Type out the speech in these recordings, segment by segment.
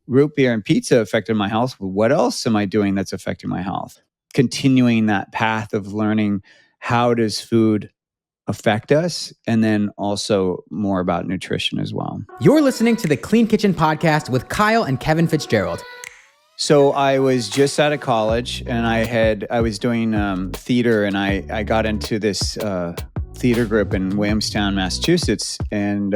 root beer and pizza affected my health, what else am I doing that's affecting my health? Continuing that path of learning, how does food affect us, and then also more about nutrition as well. You're listening to the Clean Kitchen Podcast with Kyle and Kevin Fitzgerald. So I was just out of college, and I was doing theater, and I got into this theater group in Williamstown, Massachusetts, and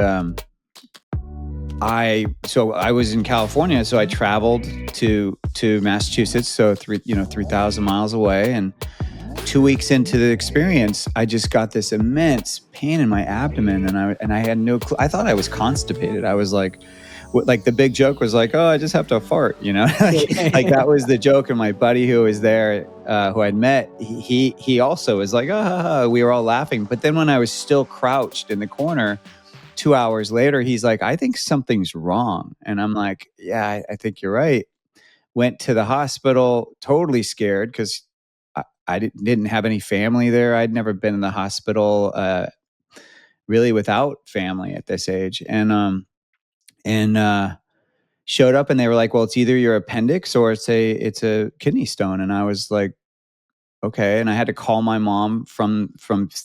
I was in California, so I traveled to Massachusetts, so 3,000 miles away, and 2 weeks into the experience, I just got this immense pain in my abdomen, and I had no clue. I thought I was constipated. I was like the big joke was like, oh, I just have to fart, like that was the joke. And my buddy who was there, who I'd met, he also was like, we were all laughing. But then when I was still crouched in the corner, 2 hours later, he's like, I think something's wrong. And I'm like, yeah, I think you're right. Went to the hospital, totally scared because I didn't have any family there. I'd never been in the hospital really without family at this age. And showed up, and they were like, well, it's either your appendix or it's a kidney stone. And I was like, okay. And I had to call my mom from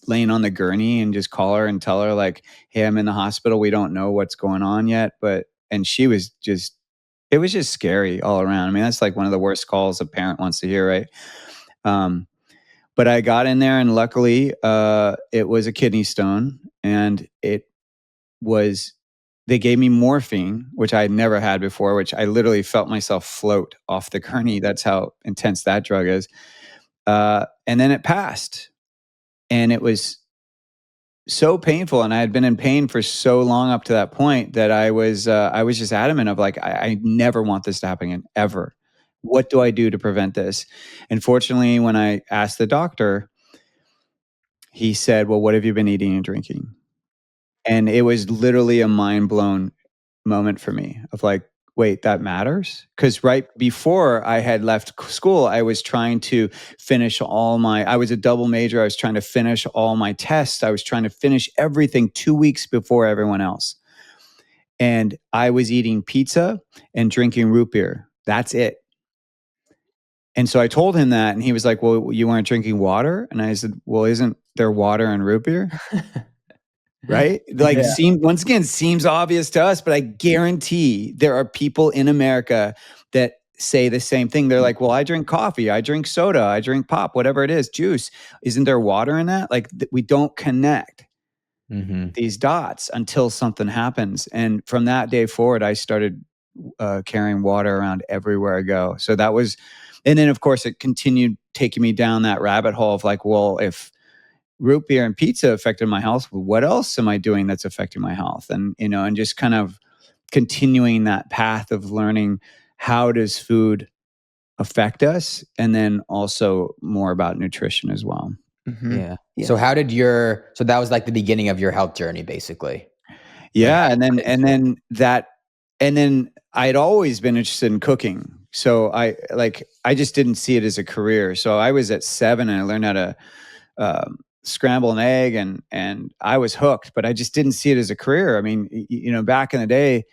laying on the gurney and just call her and tell her like, hey, I'm in the hospital. We don't know what's going on yet. And she was just, it was just scary all around. I mean, that's like one of the worst calls a parent wants to hear, right? But I got in there, and luckily it was a kidney stone, and they gave me morphine, which I had never had before, which I literally felt myself float off the gurney. That's how intense that drug is. And then it passed, and it was so painful. And I had been in pain for so long up to that point that I was just adamant of like, I never want this to happen again, ever. What do I do to prevent this? And fortunately, when I asked the doctor, he said, well, what have you been eating and drinking? And it was literally a mind blown moment for me of like, wait, that matters? Because right before I had left school, I was trying to finish I was a double major. I was trying to finish all my tests. I was trying to finish everything 2 weeks before everyone else. And I was eating pizza and drinking root beer. That's it. And so I told him that, and he was like, well, you weren't drinking water? And I said, well, isn't there water in root beer? Right? Like, once again, seems obvious to us, but I guarantee there are people in America that say the same thing. They're like, well, I drink coffee, I drink soda, I drink pop, whatever it is, juice. Isn't there water in that? Like, we don't connect these dots until something happens. And from that day forward, I started carrying water around everywhere I go. So that was, and then of course it continued taking me down that rabbit hole of like, well, if root beer and pizza affected my health, what else am I doing that's affecting my health? And, and just kind of continuing that path of learning, how does food affect us? And then also more about nutrition as well. Mm-hmm. Yeah. So so that was like the beginning of your health journey, basically. Yeah. And then I'd always been interested in cooking. So I just didn't see it as a career. So I was at 7 and I learned how to, scramble an egg, and I was hooked, but I just didn't see it as a career. I mean, back in the day,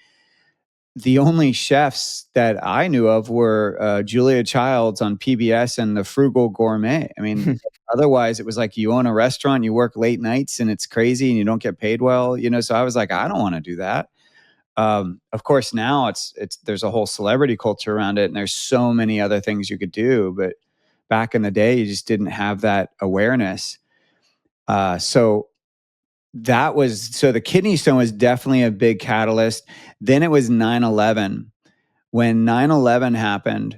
the only chefs that I knew of were Julia Childs on PBS and The Frugal Gourmet. I mean, otherwise it was like you own a restaurant, you work late nights, and it's crazy, and you don't get paid well. So I was like, I don't want to do that. Of course, now there's a whole celebrity culture around it, and there's so many other things you could do. But back in the day, you just didn't have that awareness. So the kidney stone was definitely a big catalyst. Then it was 9/11. When 9/11 happened,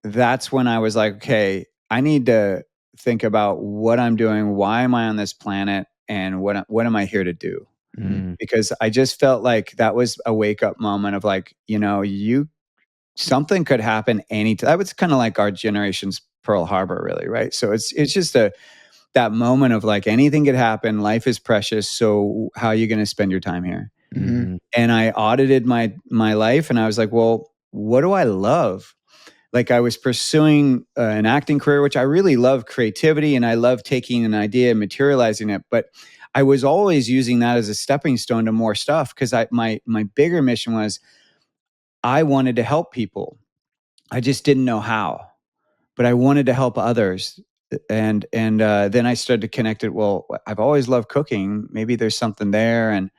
that's when I was like, okay, I need to think about what I'm doing. Why am I on this planet? And what am I here to do? Mm-hmm. Because I just felt like that was a wake up moment of like, something could happen anytime. That was kind of like our generation's Pearl Harbor, really, right? So it's just that moment of like, anything could happen. Life is precious. So how are you going to spend your time here? Mm-hmm. And I audited my life, and I was like, well, what do I love? Like, I was pursuing an acting career, which I really love creativity, and I love taking an idea and materializing it. But I was always using that as a stepping stone to more stuff, because my bigger mission was, I wanted to help people. I just didn't know how, but I wanted to help others. And then I started to connect it. Well, I've always loved cooking. Maybe there's something there. And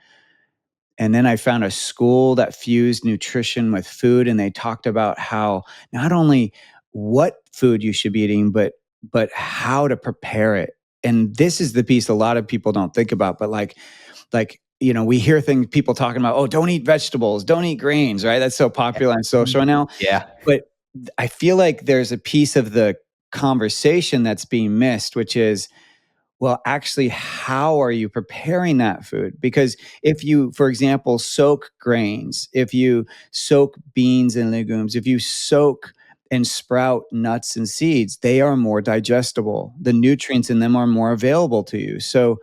then I found a school that fused nutrition with food, and they talked about how not only what food you should be eating, but how to prepare it. And this is the piece a lot of people don't think about, but we hear things people talking about, oh, don't eat vegetables, don't eat grains, right? That's so popular on social right now. Yeah. But I feel like there's a piece of the conversation that's being missed, which is, well, actually, how are you preparing that food? Because if you, for example, soak grains, if you soak beans and legumes, if you soak and sprout nuts and seeds, they are more digestible. The nutrients in them are more available to you. So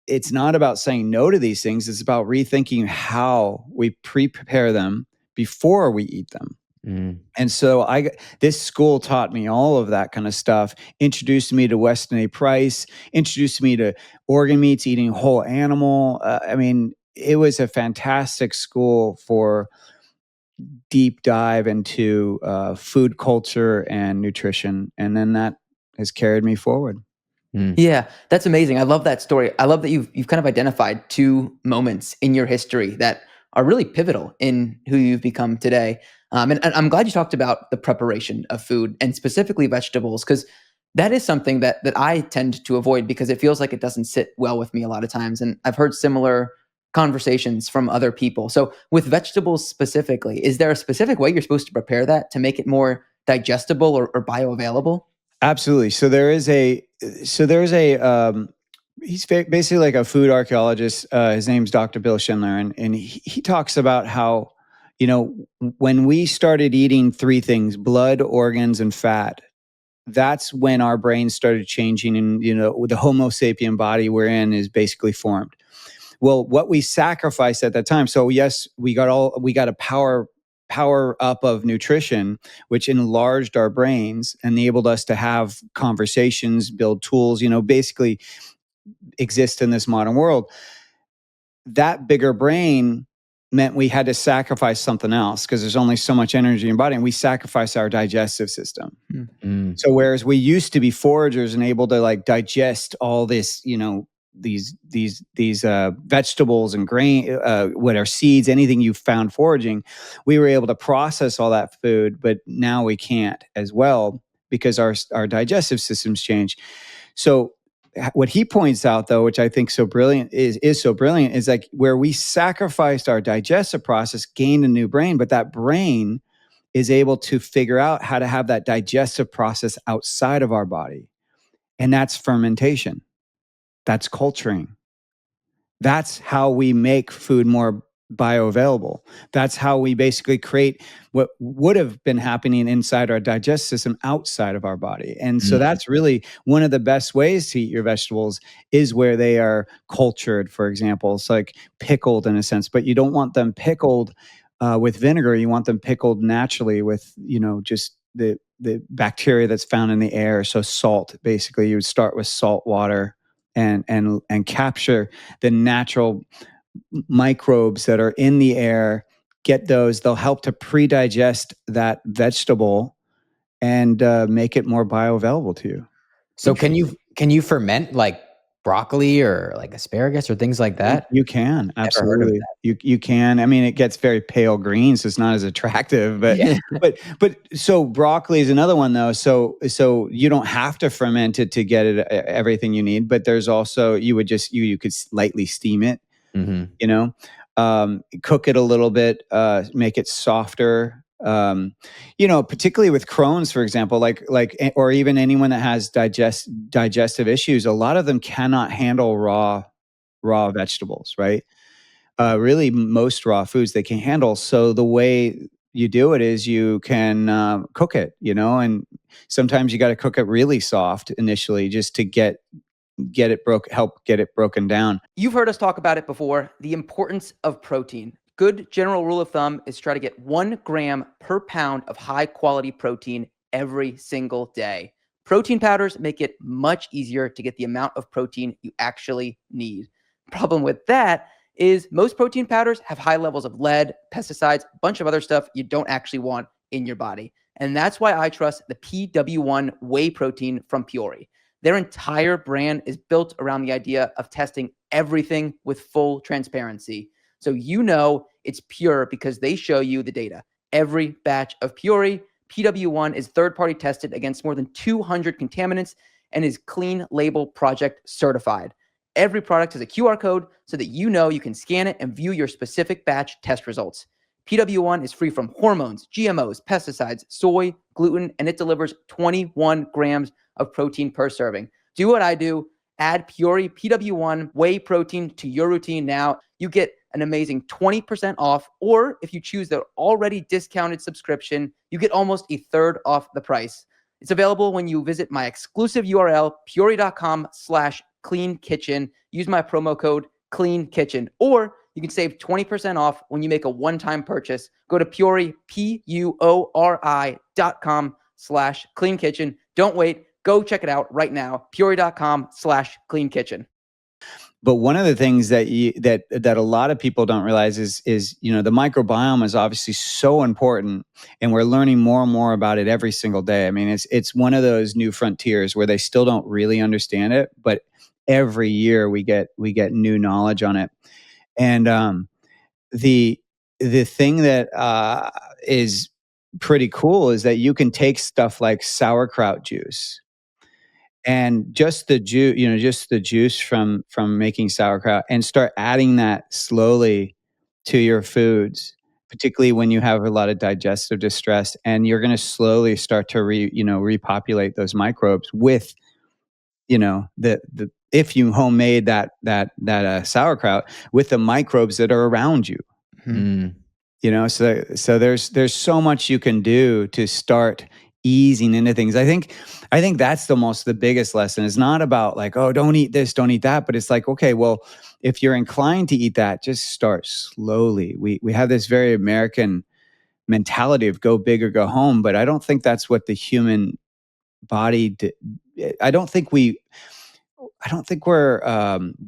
it's not about saying no to these things. It's about rethinking how we prepare them before we eat them. Mm. And so this school taught me all of that kind of stuff, introduced me to Weston A. Price, introduced me to organ meats, eating whole animal. I mean, it was a fantastic school for deep dive into food culture and nutrition. And then that has carried me forward. Yeah, that's amazing. I love that story. I love that you've kind of identified two moments in your history that are really pivotal in who you've become today. And I'm glad you talked about the preparation of food and specifically vegetables, because that is something that I tend to avoid because it feels like it doesn't sit well with me a lot of times. And I've heard similar conversations from other people. So with vegetables specifically, is there a specific way you're supposed to prepare that to make it more digestible or bioavailable? Absolutely. He's basically like a food archaeologist. His name's Dr. Bill Schindler, and he talks about how, when we started eating three things: blood, organs, and fat. That's when our brains started changing, and the Homo sapien body we're in is basically formed. Well, what we sacrificed at that time. So yes, we got a power up of nutrition, which enlarged our brains, enabled us to have conversations, build tools, basically exist in this modern world. That bigger brain meant we had to sacrifice something else because there's only so much energy in your body, and we sacrificed our digestive system. Mm. So whereas we used to be foragers and able to digest all this, these vegetables and grain, what are seeds, anything you found foraging, we were able to process all that food, but now we can't as well because our digestive systems change. So what he points out, though, which I think is so brilliant, is like where we sacrificed our digestive process, gained a new brain, but that brain is able to figure out how to have that digestive process outside of our body. And that's fermentation. That's culturing. That's how we make food more bioavailable. That's how we basically create what would have been happening inside our digestive system outside of our body. And so that's really one of the best ways to eat your vegetables is where they are cultured, for example. It's like pickled in a sense, but you don't want them pickled with vinegar. You want them pickled naturally with, just the bacteria that's found in the air. So salt, basically, you would start with salt water and capture the natural microbes that are in the air, get those. They'll help to pre-digest that vegetable and make it more bioavailable to you. So can you ferment like broccoli or like asparagus or things like that? You can, Never heard of absolutely. that. You can. I mean, it gets very pale green, so it's not as attractive. But Yeah. but so broccoli is another one though. So you don't have to ferment it to get it everything you need. But there's also you could lightly steam it. Mm-hmm. Cook it a little bit, make it softer. Particularly with Crohn's, for example, or even anyone that has digestive issues, a lot of them cannot handle raw vegetables, right? Really, most raw foods they can't handle. So the way you do it is you can cook it, and sometimes you got to cook it really soft initially just to help get it broken down. You've heard us talk about it before, the importance of protein. Good general rule of thumb is try to get 1 gram per pound of high quality protein every single day. Protein powders make it much easier to get the amount of protein you actually need. Problem with that is most protein powders have high levels of lead, pesticides, a bunch of other stuff you don't actually want in your body. And that's why I trust the PW1 whey protein from Peori. Their entire brand is built around the idea of testing everything with full transparency. So you know it's pure because they show you the data. Every batch of Peori, PW1 is third-party tested against more than 200 contaminants and is Clean Label Project certified. Every product has a QR code so that you know you can scan it and view your specific batch test results. PW1 is free from hormones, GMOs, pesticides, soy, gluten, and it delivers 21 grams of protein per serving. Do what I do. Add Peori PW1 whey protein to your routine now. You get an amazing 20% off, or if you choose the already discounted subscription, you get almost a third off the price. It's available when you visit my exclusive URL, peori.com/cleankitchen. Use my promo code CLEANKITCHEN, or you can save 20% off when you make a one-time purchase. Go to Peori, PUORI.com/cleankitchen. Don't wait. Go check it out right now. Peori.com/cleankitchen. But one of the things that that a lot of people don't realize is the microbiome is obviously so important, and we're learning more and more about it every single day. I mean, it's one of those new frontiers where they still don't really understand it, but every year we get new knowledge on it. And the thing that is pretty cool is that you can take stuff like sauerkraut juice and just the juice, just the juice from making sauerkraut, and start adding that slowly to your foods, particularly when you have a lot of digestive distress, and you're going to slowly start to repopulate those microbes with the if you homemade that sauerkraut with the microbes that are around you. Mm. So there's so much you can do to start easing into things. I think that's the biggest lesson. It's not about like, oh, don't eat this, don't eat that, but it's like, okay, well, if you're inclined to eat that, just start slowly. We have this very American mentality of go big or go home, but I don't think that's what the human body I don't think we're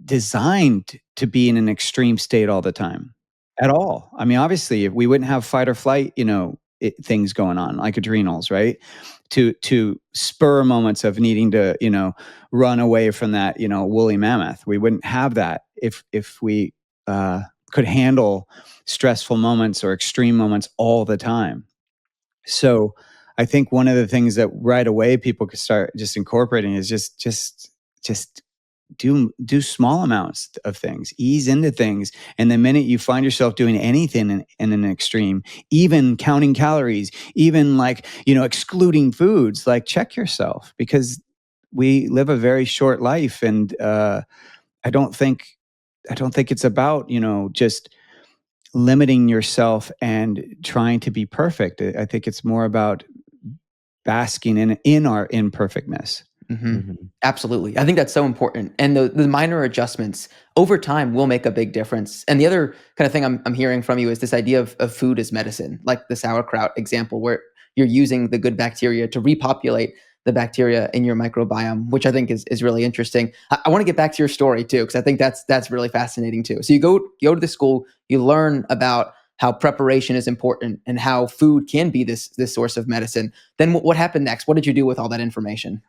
designed to be in an extreme state all the time at all. I mean, obviously, if we wouldn't have fight or flight, things going on like adrenals, right? To spur moments of needing to, run away from that, woolly mammoth. We wouldn't have that if we could handle stressful moments or extreme moments all the time. So I think one of the things that right away people could start just incorporating is just do small amounts of things, ease into things. And the minute you find yourself doing anything in an extreme, even counting calories, even like, excluding foods, like check yourself, because we live a very short life. And I don't think it's about, just limiting yourself and trying to be perfect. I think it's more about basking in our imperfectness. Mm-hmm. Mm-hmm. Absolutely. I think that's so important. And the minor adjustments over time will make a big difference. And the other kind of thing I'm hearing from you is this idea of food as medicine, like the sauerkraut example, where you're using the good bacteria to repopulate the bacteria in your microbiome, which I think is really interesting. I want to get back to your story too, because I think that's really fascinating too. So you go to the school, you learn about how preparation is important and how food can be this source of medicine. Then what happened next? What did you do with all that information?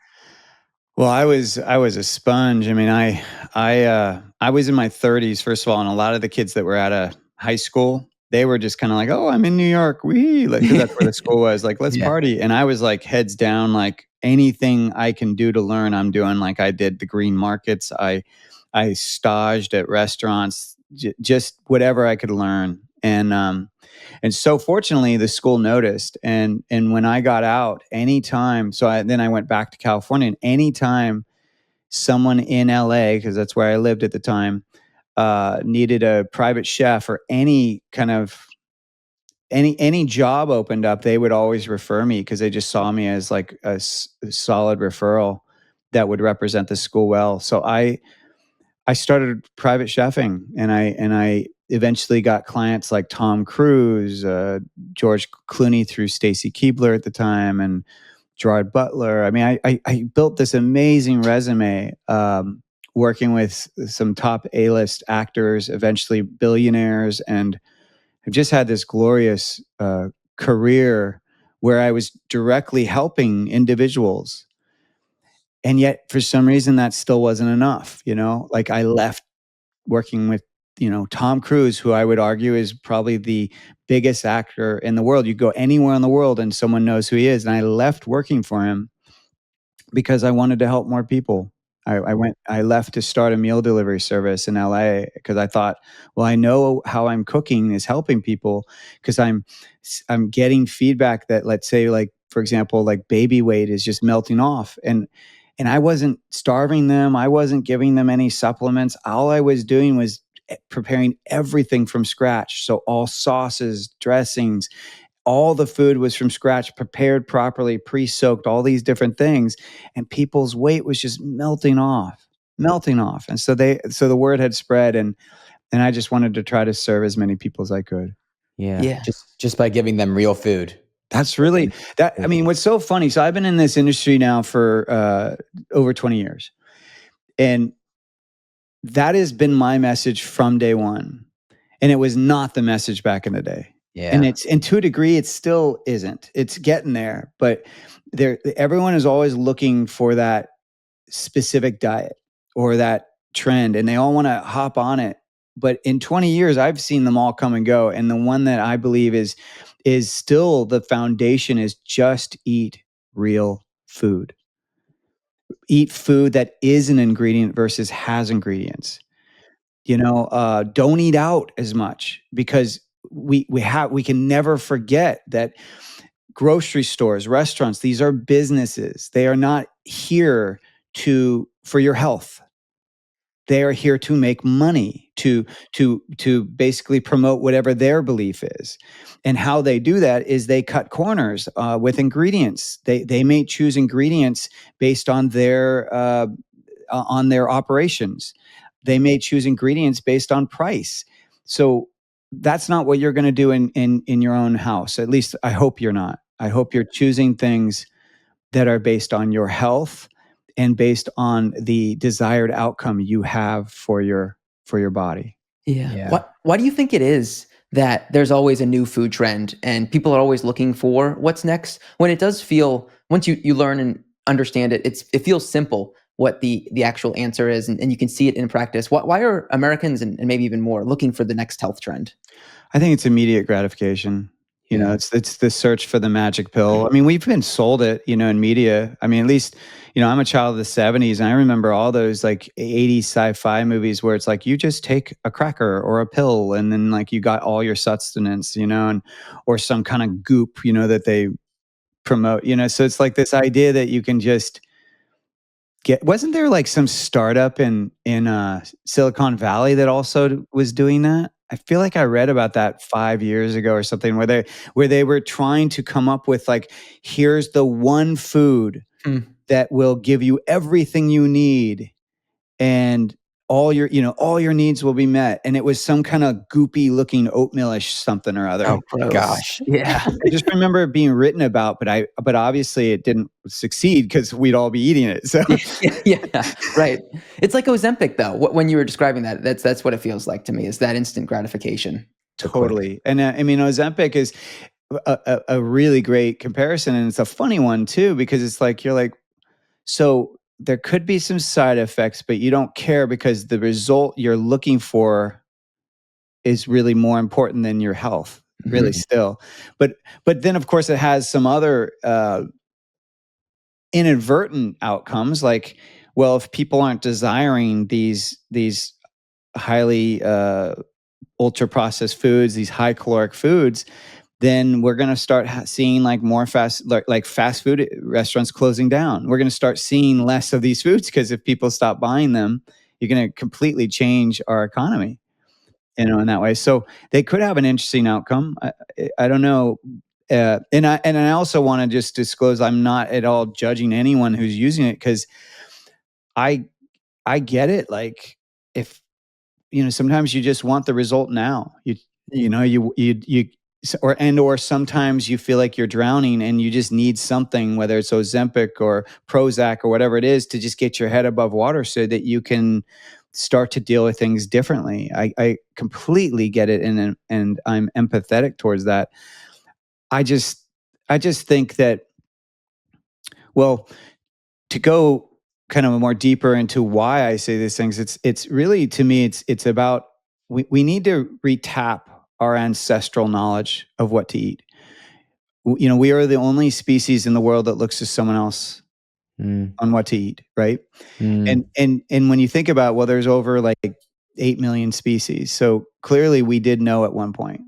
Well, I was a sponge. I mean, I was in my 30s, first of all, and a lot of the kids that were out of high school, they were just kind of like, "Oh, I'm in New York, we," like, because that's where the school was. Like, let's Yeah. party, and I was like heads down, like anything I can do to learn, I'm doing. Like I did the green markets, I staged at restaurants, just whatever I could learn, and so fortunately the school noticed, and when I got out, anytime, then I went back to California, and anytime someone in LA, because that's where I lived at the time, needed a private chef or any kind of any job opened up, they would always refer me because they just saw me as like a solid referral that would represent the school well. So I started private chefing, and I eventually got clients like Tom Cruise, George Clooney through Stacy Keibler at the time, and Gerard Butler. I mean, I built this amazing resume working with some top A-list actors, eventually billionaires, and I've just had this glorious career where I was directly helping individuals. And yet, for some reason, that still wasn't enough. Like I left working with, Tom Cruise, who I would argue is probably the biggest actor in the world. You go anywhere in the world and someone knows who he is. And I left working for him because I wanted to help more people. I left to start a meal delivery service in LA because I thought, well, I know how I'm cooking is helping people because I'm getting feedback that, let's say, like for example, like baby weight is just melting off, and I wasn't starving them. I wasn't giving them any supplements. All I was doing was preparing everything from scratch. So all sauces, dressings, all the food was from scratch, prepared properly, pre-soaked, all these different things, and people's weight was just melting off. And so the word had spread, and I just wanted to try to serve as many people as I could. Yeah. Yeah. Just by giving them real food. That's really that. I mean, what's so funny? So I've been in this industry now for over 20 years, and that has been my message from day one. And it was not the message back in the day. Yeah. And to a degree, it still isn't. It's getting there, but everyone is always looking for that specific diet or that trend, and they all want to hop on it. But in 20 years, I've seen them all come and go, and the one that I believe is still the foundation is just eat real food. Eat food that is an ingredient versus has ingredients. Don't eat out as much because we can never forget that grocery stores, restaurants, these are businesses. They are not here to for your health. They are here to make money, to basically promote whatever their belief is. And how they do that is they cut corners with ingredients. They may choose ingredients based on their operations. They may choose ingredients based on price. So that's not what you're going to do in your own house. At least I hope you're not. I hope you're choosing things that are based on your health and based on the desired outcome you have for your body. Yeah. Yeah. Why do you think it is that there's always a new food trend and people are always looking for what's next when it does feel once you learn and understand it, it feels simple what the actual answer is and you can see it in practice. Why are Americans and maybe even more looking for the next health trend? I think it's immediate gratification. Yeah. It's the search for the magic pill. I mean, we've been sold it, in media. I mean, at least, I'm a child of the 70s, and I remember all those like 80s sci-fi movies where it's like you just take a cracker or a pill and then like you got all your sustenance, and or some kind of goop, that they promote, so it's like this idea that you can just wasn't there like some startup in Silicon Valley that also was doing that? I feel like I read about that 5 years ago or something where they were trying to come up with like, here's the one food Hmm. that will give you everything you need and all your needs will be met. And it was some kind of goopy looking oatmealish something or other. Oh, gross. Gosh. Yeah. I just remember it being written about, but obviously it didn't succeed because we'd all be eating it. So Yeah, right. It's like Ozempic though. When you were describing that, that's what it feels like to me is that instant gratification. So quick. totally. And I mean, Ozempic is a really great comparison, and it's a funny one too because it's like you're like, so there could be some side effects, but you don't care because the result you're looking for is really more important than your health, really Mhm. still. But then of course it has some other inadvertent outcomes like, well, if people aren't desiring these highly ultra processed foods, these high caloric foods, then we're going to start seeing like more like fast food restaurants closing down. We're going to start seeing less of these foods because if people stop buying them, you're going to completely change our economy, in that way. So they could have an interesting outcome. I don't know. And I also want to just disclose I'm not at all judging anyone who's using it because I I get it. Like if sometimes you just want the result now. You or sometimes you feel like you're drowning and you just need something, whether it's Ozempic or Prozac or whatever it is, to just get your head above water so that you can start to deal with things differently. I completely get it, and I'm empathetic towards that. I just I just think that, well, to go kind of more deeper into why I say these things, it's really, to me, it's about, we need to retap our ancestral knowledge of what to eat. We are the only species in the world that looks to someone else Mm, on what to eat, right? mm, And when you think about, well, there's over like 8 million species. So clearly we did know at one point.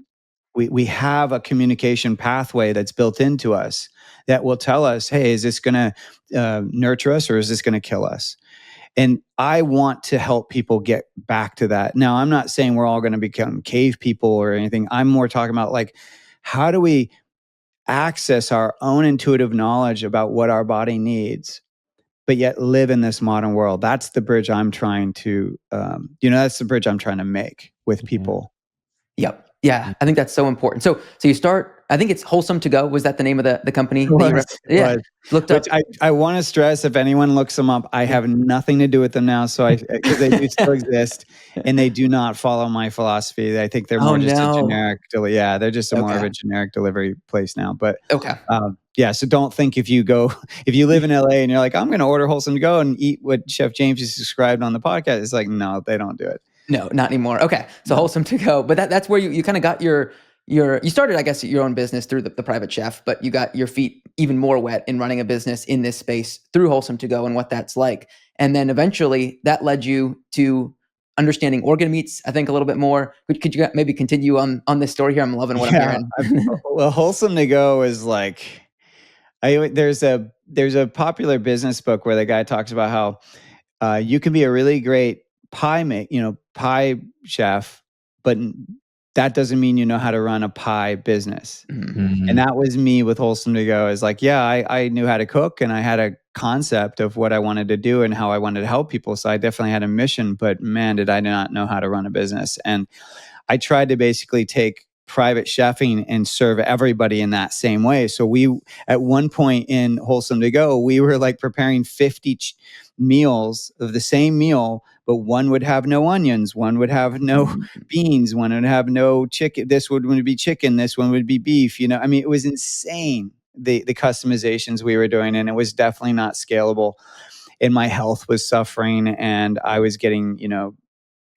We have a communication pathway that's built into us that will tell us, hey, is this going to nurture us, or is this going to kill us? And I want to help people get back to that. Now, I'm not saying we're all going to become cave people or anything. I'm more talking about, like, how do we access our own intuitive knowledge about what our body needs, but yet live in this modern world? That's the bridge I'm trying to, that's the bridge I'm trying to make with yeah. people. Yep. Yeah, I think that's so important. So you start. I think it's Wholesome to Go. Was that the name of the company It that you was, referenced? it Yeah, was. looked Which up. I want to stress, if anyone looks them up, I Yeah. have nothing to do with them now. So because they do still exist, and they do not follow my philosophy. I think they're Oh more just a no. generic, yeah, they're just a more of Okay. a generic delivery place now. But Okay. yeah, so don't think, if you live in LA and you're like, I'm going to order Wholesome to Go and eat what Chef James has described on the podcast, it's like, no, they don't do it. No, not anymore. Okay. So No. Wholesome to Go. But that's where you kind of got you started, I guess, your own business through the private chef, but you got your feet even more wet in running a business in this space through Wholesome to Go and what that's like. And then eventually that led you to understanding organ meats, I think, a little bit more. Could you maybe continue on this story here? I'm loving what I'm Yeah. hearing. Well, Wholesome to Go is like, there's a popular business book where the guy talks about how you can be a really great pie chef, but that doesn't mean you know how to run a pie business. Mhm. And Mhm. that was me with Wholesome to Go. Is like, yeah, I knew how to cook, and I had a concept of what I wanted to do and how I wanted to help people. So I definitely had a mission, but man, did I not know how to run a business. And I tried to basically take private chefing and serve everybody in that same way. So at one point in Wholesome to Go, we were like preparing 50 meals of the same meal, but one would have no onions, one would have no Mhm. beans, one would have no chicken. This would be chicken, this one would be beef. I mean, it was insane, the customizations we were doing, and it was definitely not scalable. And my health was suffering, and I was getting,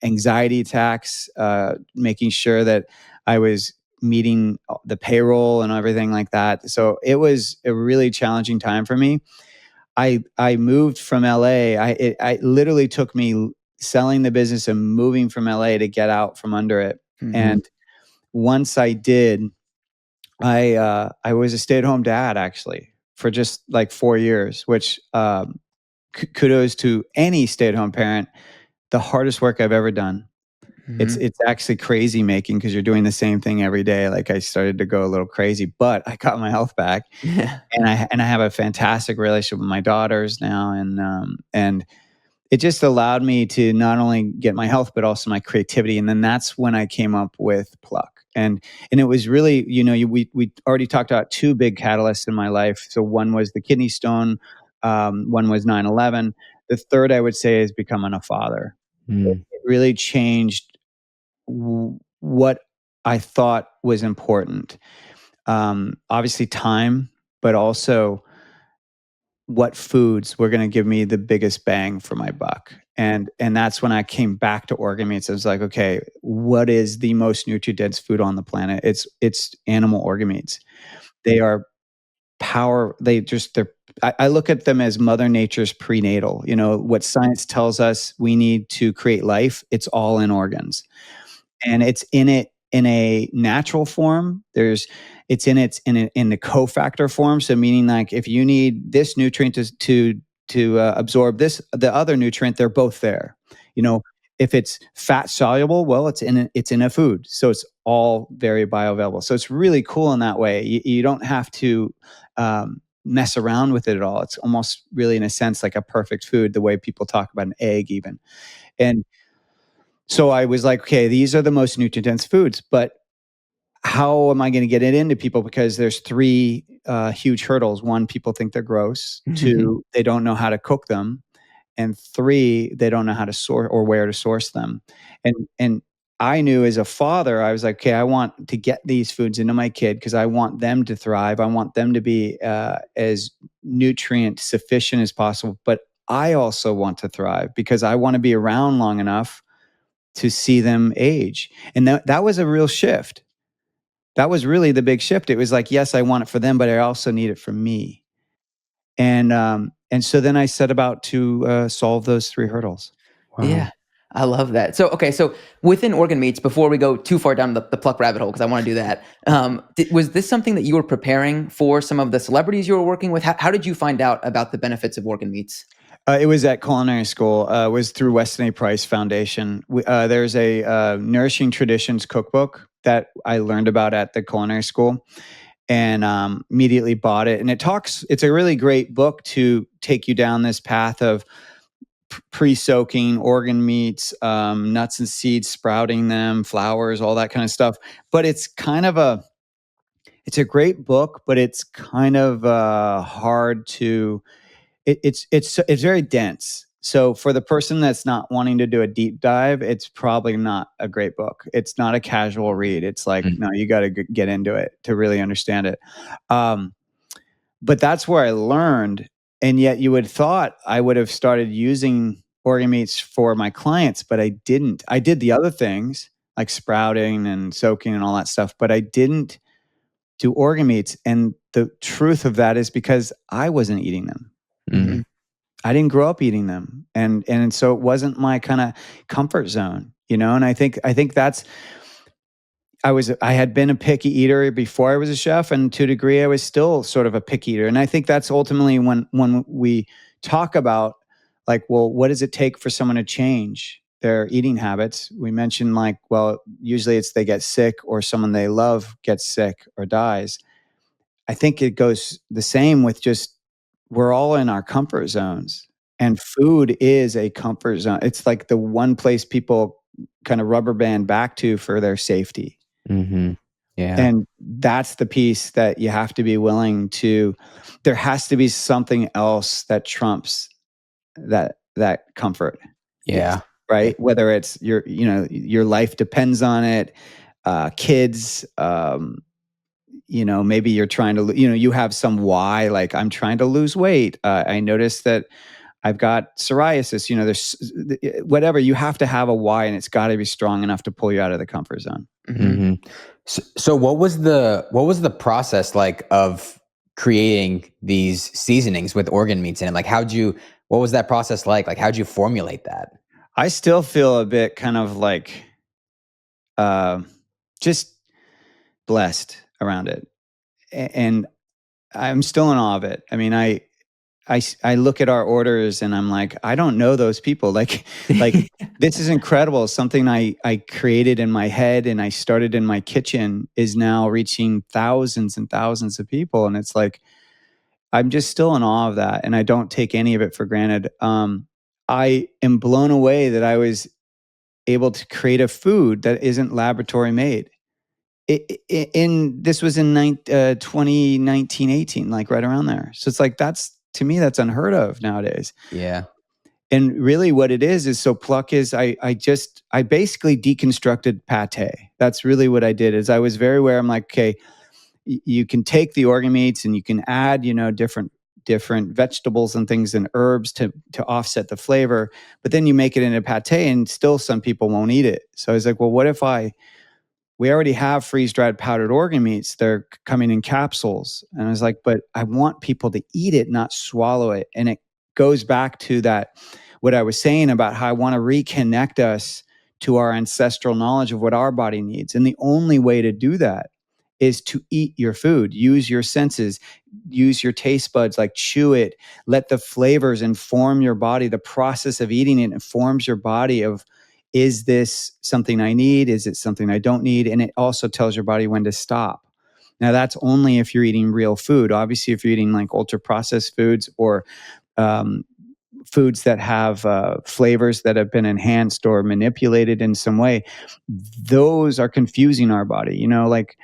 anxiety attacks, making sure that I was meeting the payroll and everything like that. So it was a really challenging time for me. I moved from LA. I literally took me selling the business and moving from LA to get out from under it. Mhm. And once I did, I was a stay at home dad, actually, for just like 4 years, which kudos to any stay at home parent. The hardest work I've ever done. It's Mhm. it's actually crazy making, because you're doing the same thing every day. Like, I started to go a little crazy, but I got my health back, Yeah. and I have a fantastic relationship with my daughters now, and it just allowed me to not only get my health but also my creativity. And then that's when I came up with Pluck. And it was really, we already talked about two big catalysts in my life. So one was the kidney stone, one was 9/11. The third, I would say, is becoming a father. Mm, It really changed what I thought was important. Obviously, time, but also what foods were going to give me the biggest bang for my buck. And that's when I came back to organ meats. I was like, okay, what is the most nutrient dense food on the planet? It's animal organ meats. They are power. They're. I look at them as Mother Nature's prenatal. What science tells us we need to create life. It's all in organs, and it's in it in a natural form. It's in the cofactor form. So meaning, like, if you need this nutrient to absorb the other nutrient, they're both there. You know, if it's fat soluble, well, it's in a food, so it's all very bioavailable. So it's really cool in that way. You don't have to mess around with it at all. It's almost really, in a sense, like a perfect food, the way people talk about an egg, even. And so I was like, okay, these are the most nutrient dense foods, but how am I going to get it into people? Because there's three huge hurdles. One, people think they're gross. Two, they don't know how to cook them. And three, they don't know how to source or where to source them. And I knew as a father, I was like, okay, I want to get these foods into my kid because I want them to thrive. I want them to be as nutrient sufficient as possible. But I also want to thrive because I want to be around long enough to see them age. And that was a real shift. That was really the big shift. It was like, yes, I want it for them, but I also need it for me. And so then I set about to solve those three hurdles. Yeah, Wow. I love that. So, okay, so within organ meats, before we go too far down the Pluck rabbit hole, because I want to do that, was this something that you were preparing for some of the celebrities you were working with? How did you find out about the benefits of organ meats? It was at culinary school. It was through Weston A. Price Foundation. There's a Nourishing Traditions cookbook that I learned about at the culinary school, and immediately bought it. And it's a really great book to take you down this path of pre-soaking organ meats, nuts and seeds, sprouting them, flours, all that kind of stuff. But it's a great book, but it's kind of hard to. It's very dense. So for the person that's not wanting to do a deep dive, it's probably not a great book. It's not a casual read. It's like, Mm. no, you got to get into it to really understand it. Um, but that's where I learned. And yet you would thought I would have started using organ meats for my clients, but I didn't. I did the other things like sprouting and soaking and all that stuff, but I didn't do organ meats. And the truth of that is because I wasn't eating them. Mm. I didn't grow up eating them. And so it wasn't my kind of comfort zone, and I think that's I had been a picky eater before I was a chef, and to a degree, I was still sort of a picky eater. And I think that's ultimately when we talk about like, well, what does it take for someone to change their eating habits? We mentioned like, well, usually it's they get sick or someone they love gets sick or dies. I think it goes the same with just we're all in our comfort zones, and food is a comfort zone. It's like the one place people kind of rubber band back to for their safety. Mm-hmm. Yeah. And that's the piece that you have to be willing to there has to be something else that trumps that comfort, Yeah. Yeah. right? Whether it's your life depends on it, kids, maybe you're trying to, you have some why, like I'm trying to lose weight. I noticed that I've got psoriasis, there's whatever, you have to have a why, and it's got to be strong enough to pull you out of the comfort zone. Hmm. Mm-hmm. So what was the process like of creating these seasonings with organ meats in it? Like what was that process like? Like how'd you formulate that? I still feel a bit kind of like uh, just blessed around it. And I'm still in awe of it. I mean, I look at our orders and I'm like, I don't know those people. Like this is incredible. Something I created in my head and I started in my kitchen is now reaching thousands and thousands of people. And it's like, I'm just still in awe of that. And I don't take any of it for granted. I am blown away that I was able to create a food that isn't laboratory made. This was in 2019, 18, like right around there. So it's like to me that's unheard of nowadays. Yeah. And really, what it is so Pluck is I basically deconstructed pate. That's really what I did. Is I was very aware. I'm like, okay, you can take the organ meats and you can add different vegetables and things and herbs to offset the flavor, but then you make it into pate, and still some people won't eat it. So I was like, well, what if we already have freeze-dried powdered organ meats. They're coming in capsules. And I was like, but I want people to eat it, not swallow it. And it goes back to what I was saying about how I want to reconnect us to our ancestral knowledge of what our body needs. And the only way to do that is to eat your food, use your senses, use your taste buds, like chew it, let the flavors inform your body. The process of eating it informs your body of, is this something I need? Is it something I don't need? And it also tells your body when to stop. Now, that's only if you're eating real food. Obviously, if you're eating like ultra processed foods or um, foods that have flavors that have been enhanced or manipulated in some way, those are confusing our body. Like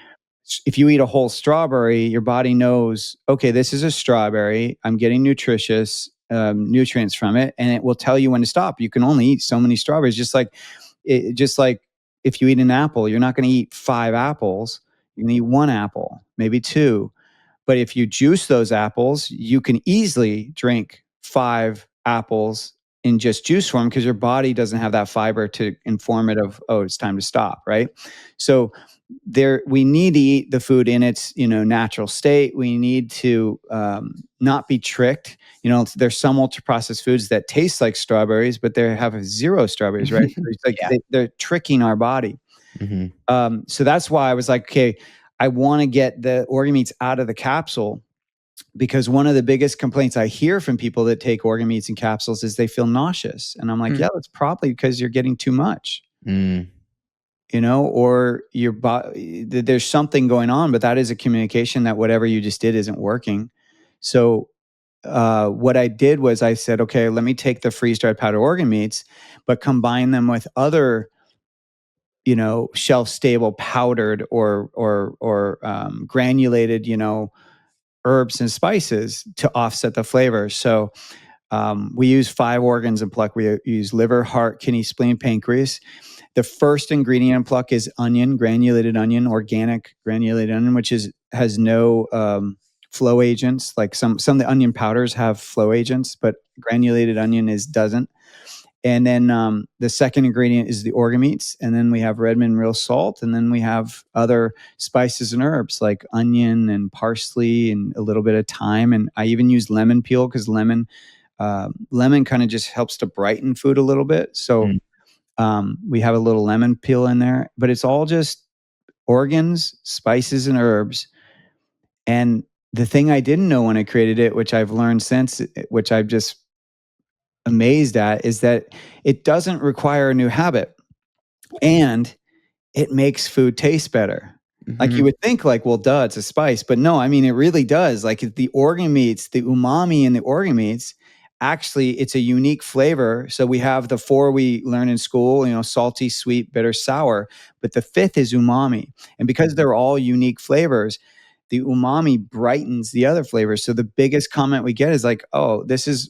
if you eat a whole strawberry, your body knows, okay, this is a strawberry. I'm getting nutritious nutrients from it, and it will tell you when to stop. You can only eat so many strawberries. Just like if you eat an apple, you're not going to eat 5 apples. You're going to eat 1 apple, maybe 2. But if you juice those apples, you can easily drink 5 apples in just juice form because your body doesn't have that fiber to inform it of, oh, it's time to stop, right? So we need to eat the food in its natural state. We need to not be tricked. There's some ultra processed foods that taste like strawberries, but they have 0 strawberries, right? So it's like they're tricking our body. So that's why I was like, okay, I want to get the organ meats out of the capsule, because one of the biggest complaints I hear from people that take organ meats and capsules is they feel nauseous. And I'm like, yeah, that's probably because you're getting too much. Or your body, there's something going on, but that is a communication that whatever you just did isn't working. So what I did was I said, okay, let me take the freeze-dried powder organ meats, but combine them with other, shelf-stable powdered or granulated, herbs and spices to offset the flavors. So we use 5 organs in Pluck. We use liver, heart, kidney, spleen, pancreas. The first ingredient in Pluck is onion, granulated onion, organic granulated onion, which has no flow agents. Like some of the onion powders have flow agents, but granulated onion doesn't. And then the second ingredient is the organ meats. And then we have Redmond real salt. And then we have other spices and herbs like onion and parsley and a little bit of thyme. And I even use lemon peel because lemon kind of just helps to brighten food a little bit. So we have a little lemon peel in there, but it's all just organs, spices, and herbs. And the thing I didn't know when I created it, which I've learned since, which I've just amazed at, is that it doesn't require a new habit, and it makes food taste better. Like you would think, like, well, duh, it's a spice, but no, I mean, it really does. Like the organ meats, the umami in the organ meats, actually, it's a unique flavor. So we have the 4 we learn in school, salty, sweet, bitter, sour, but the 5th is umami. And because they're all unique flavors, the umami brightens the other flavors. So the biggest comment we get is like, oh, this is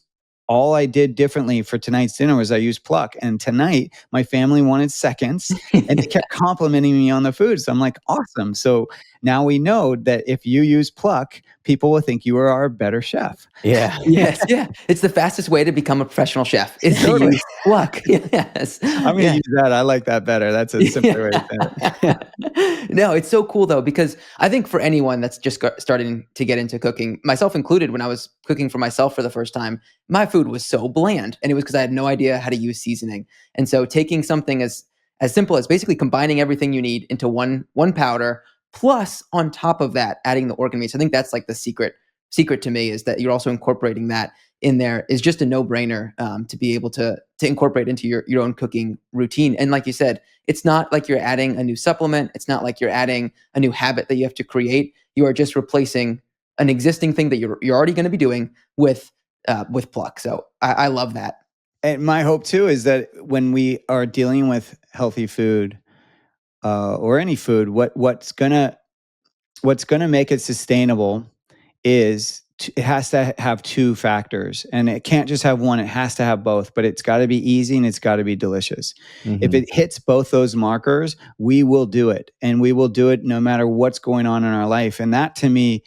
all I did differently for tonight's dinner was I used Pluck. And tonight my family wanted seconds and they kept complimenting me on the food. So I'm like, awesome. So now we know that if you use Pluck, people will think you are our better chef. Yeah. Yes. Yeah. It's the fastest way to become a professional chef is to use Pluck. Yes. I'm going to use that. I like that better. That's a simpler way to say it. No, it's so cool though, because I think for anyone that's just starting to get into cooking, myself included, when I was cooking for myself for the first time, my food was so bland, and it was because I had no idea how to use seasoning. And so taking something as simple as basically combining everything you need into one powder, plus on top of that adding the organ meats. I think that's like the secret to me, is that you're also incorporating that in there, is just a no-brainer to be able to incorporate into your own cooking routine. And like you said, it's not like you're adding a new supplement. It's not like you're adding a new habit that you have to create. You are just replacing an existing thing that you're already going to be doing with Pluck. So I love that. And my hope too is that when we are dealing with healthy food or any food, what's gonna make it sustainable is it has to have 2 factors, and it can't just have one. It has to have both, but it's got to be easy and it's got to be delicious. If it hits both those markers, we will do it, and we will do it no matter what's going on in our life. And that to me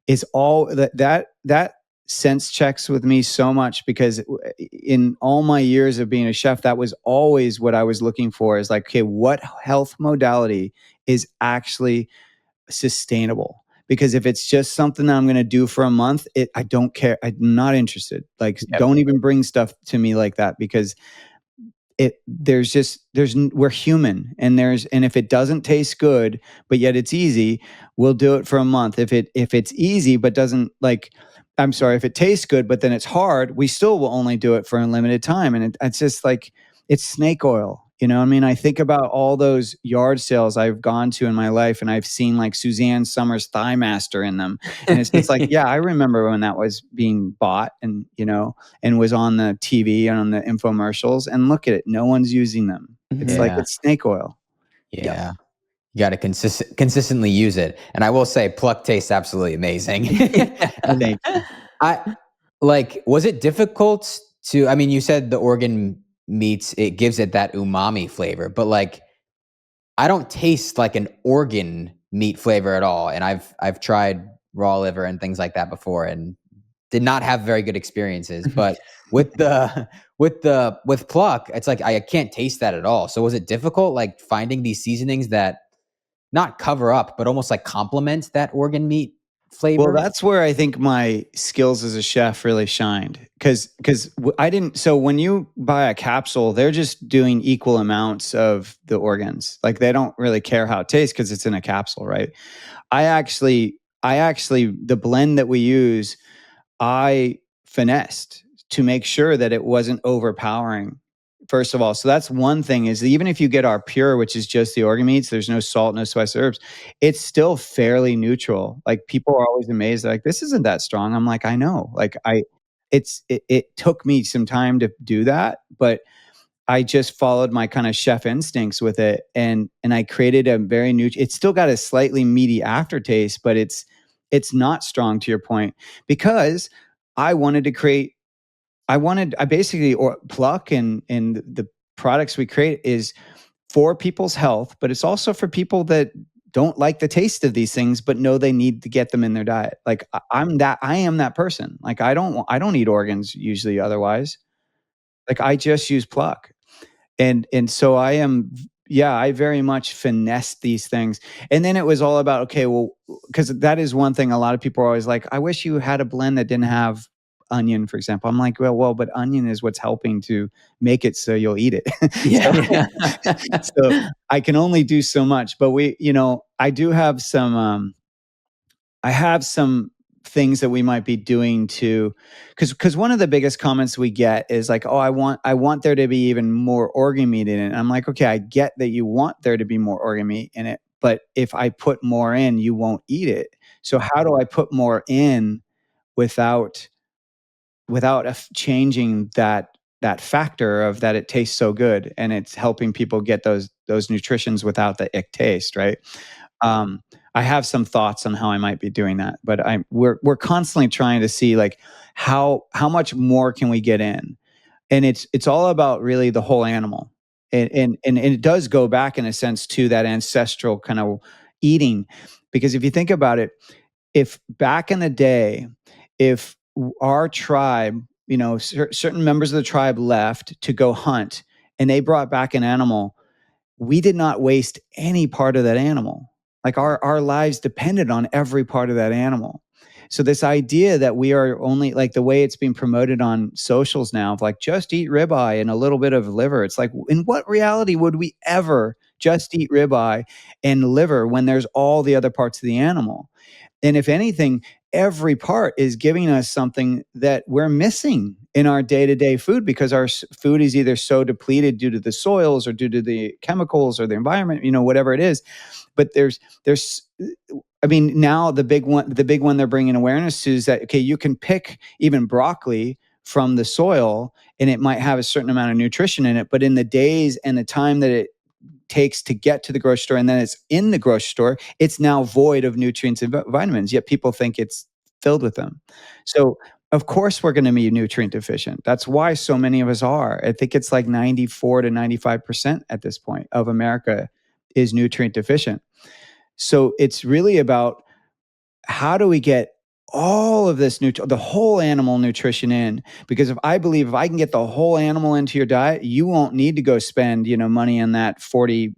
is all that sense checks with me so much, because in all my years of being a chef, that was always what I was looking for, is like, okay, what health modality is actually sustainable? Because if it's just something that I'm going to do for a month, I don't care. I'm not interested. Like, don't even bring stuff to me like that, because we're human, and if it doesn't taste good, but yet it's easy, we'll do it for a month. If it's easy, but doesn't if it tastes good, but then it's hard, we still will only do it for a limited time. And it's just like, it's snake oil. I mean, I think about all those yard sales I've gone to in my life, and I've seen like Suzanne Summers Thigh Master in them. And it's just like, yeah, I remember when that was being bought and was on the TV and on the infomercials, and look at it. No one's using them. It's like, it's snake oil. Yeah. You got to consistently use it. And I will say, Pluck tastes absolutely amazing. And Thank you. I like, was it difficult to, I mean, you said the organ meats, it gives it that umami flavor, but like, I don't taste like an organ meat flavor at all. And I've tried raw liver and things like that before and did not have very good experiences. But with the with Pluck, it's like I can't taste that at all. So was it difficult like finding these seasonings that not cover up, but almost like complement that organ meat Well, flavor? that's where I think my skills as a chef really shined because I didn't. So when you buy a capsule, they're just doing equal amounts of the organs. Like they don't really care how it tastes because it's in a capsule, right? I actually, the blend that we use, I finessed to make sure that it wasn't overpowering. First of all, so that's one thing is that even if you get our pure, which is just the organ meats, there's no salt, no spice herbs, it's still fairly neutral. Like people are always amazed, like this isn't that strong. I'm like, I know. Like it took me some time to do that, but I just followed my kind of chef instincts with it, and I created a very new. It's still got a slightly meaty aftertaste, but it's not strong to your point because I wanted to create. I basically or pluck and the products we create is for people's health, but it's also for people that don't like the taste of these things, but know they need to get them in their diet. Like I am that person. Like I don't eat organs usually otherwise. Like I just use pluck and so I am yeah, I very much finessed these things. And then it was all about, okay, well, because that is one thing a lot of people are always like, I wish you had a blend that didn't have onion, for example. I'm like, well, but onion is what's helping to make it so you'll eat it. Yeah. So Yeah. so I can only do so much. But I do have some I have some things that we might be doing to because one of the biggest comments we get is like, oh, I want there to be even more organ meat in it. And I'm like, okay, I get that you want there to be more organ meat in it, but if I put more in, you won't eat it. So how do I put more in without changing that factor of that it tastes so good and it's helping people get those nutritions without the ick taste, right? Um, I have some thoughts on how I might be doing that, but we're constantly trying to see like how much more can we get in, and it's all about really the whole animal, and it does go back in a sense to that ancestral kind of eating, because if you think about it, if back in the day, if our tribe, certain members of the tribe left to go hunt, and they brought back an animal, we did not waste any part of that animal. Like our lives depended on every part of that animal. So this idea that we are only like the way it's being promoted on socials now of like just eat ribeye and a little bit of liver. It's like in what reality would we ever just eat ribeye and liver when there's all the other parts of the animal? And if anything, every part is giving us something that we're missing in our day-to-day food because our food is either so depleted due to the soils or due to the chemicals or the environment, whatever it is. But there's I mean, now the big one they're bringing awareness to is that, okay, you can pick even broccoli from the soil and it might have a certain amount of nutrition in it, but in the days and the time that it takes to get to the grocery store and then it's in the grocery store, it's now void of nutrients and vitamins, yet people think it's filled with them. So, of course, we're going to be nutrient deficient. That's why so many of us are. I think it's like 94 to 95% at this point of America is nutrient deficient. So, it's really about how do we get all of this the whole animal nutrition in, because if I believe if I can get the whole animal into your diet, you won't need to go spend money on that 40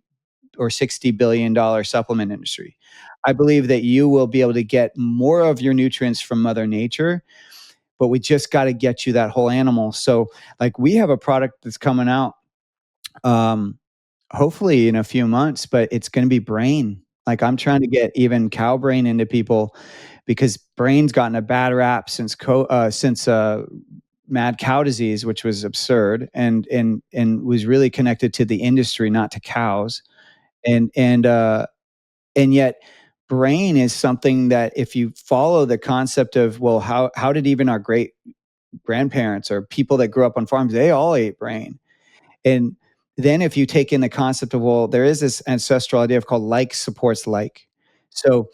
or $60 billion supplement industry. I believe that you will be able to get more of your nutrients from Mother Nature, but we just got to get you that whole animal. So, like, we have a product that's coming out, um, hopefully in a few months, but it's going to be brain. Like, I'm trying to get even cow brain into people because brain's gotten a bad rap since mad cow disease, which was absurd and was really connected to the industry, not to cows. And yet brain is something that if you follow the concept of, well, how did even our great grandparents or people that grew up on farms, they all ate brain. And then if you take in the concept of, well, there is this ancestral idea of called like supports like. So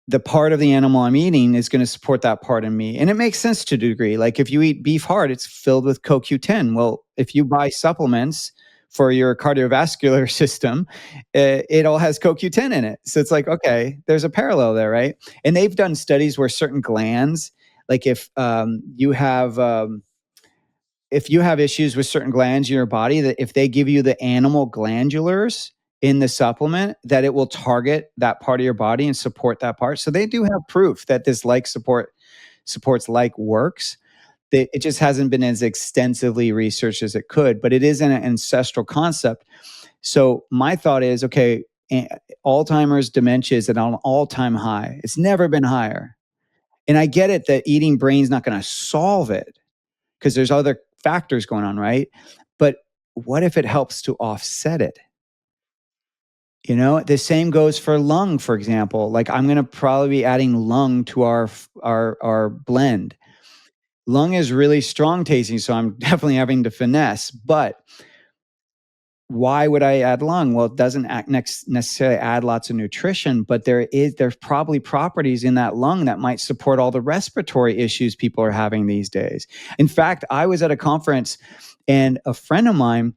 the part of the animal I'm eating is going to support that part in me. And it makes sense to a degree. Like if you eat beef heart, it's filled with CoQ10. Well, if you buy supplements for your cardiovascular system, it all has CoQ10 in it. So it's like, okay, there's a parallel there, right? And they've done studies where certain glands, like if you have issues with certain glands in your body, that if they give you the animal glandulars in the supplement, that it will target that part of your body and support that part. So they do have proof that this like supports like works. It just hasn't been as extensively researched as it could, but it is an ancestral concept. So my thought is, okay, Alzheimer's dementia is at an all-time high. It's never been higher. And I get it that eating brain's not going to solve it, because there's other factors going on, right? But what if it helps to offset it? The same goes for lung, for example. Like I'm going to probably be adding lung to our blend. Lung is really strong tasting, so I'm definitely having to finesse. But why would I add lung? Well, it doesn't necessarily add lots of nutrition, but there's probably properties in that lung that might support all the respiratory issues people are having these days. In fact, I was at a conference and a friend of mine,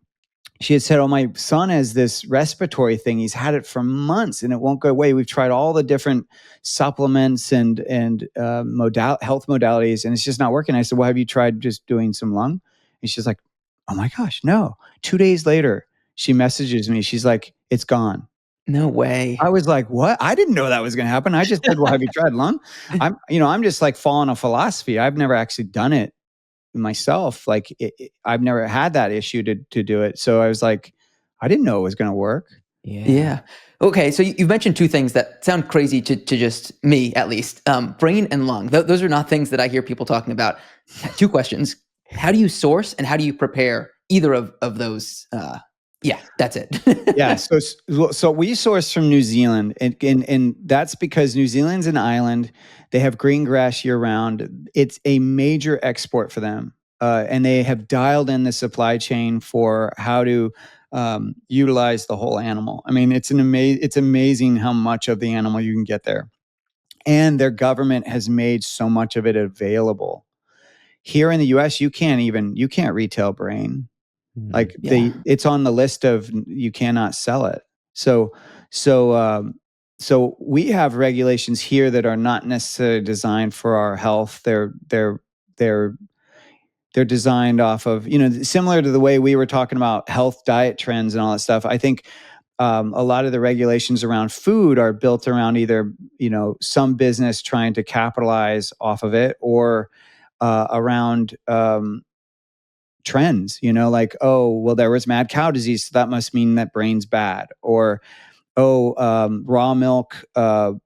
she had said, "Oh, my son has this respiratory thing. He's had it for months and it won't go away. We've tried all the different supplements and health modalities, and it's just not working." I said, "Well, have you tried just doing some lung?" And she's like, "Oh my gosh, no." 2 days later, she messages me. She's like, "It's gone." No way. I was like, "What?" I didn't know that was going to happen. I just said, "Well, have you tried lung?" I'm just like following a philosophy. I've never actually done it myself. Like I've never had that issue to do it. So I was like, I didn't know it was going to work. Yeah. Yeah. Okay. So you've mentioned two things that sound crazy to just me, at least. Brain and lung. Those are not things that I hear people talking about. Two questions: how do you source, and how do you prepare either of those? Yeah, that's it. Yeah. So we source from New Zealand, and that's because New Zealand's an island. They have green grass year round. It's a major export for them, and they have dialed in the supply chain for how to utilize the whole animal. I mean, it's amazing how much of the animal you can get there, and their government has made so much of it available. Here in the US, you can't retail brain. Like Yeah. it's on the list of you cannot sell it. So so so we have regulations here that are not necessarily designed for our health. They're they're designed off of, similar to the way we were talking about health diet trends and all that stuff. I think a lot of the regulations around food are built around either, some business trying to capitalize off of it, or around trends, like, oh, well, there was mad cow disease, so that must mean that brain's bad. Or, oh, raw milk. There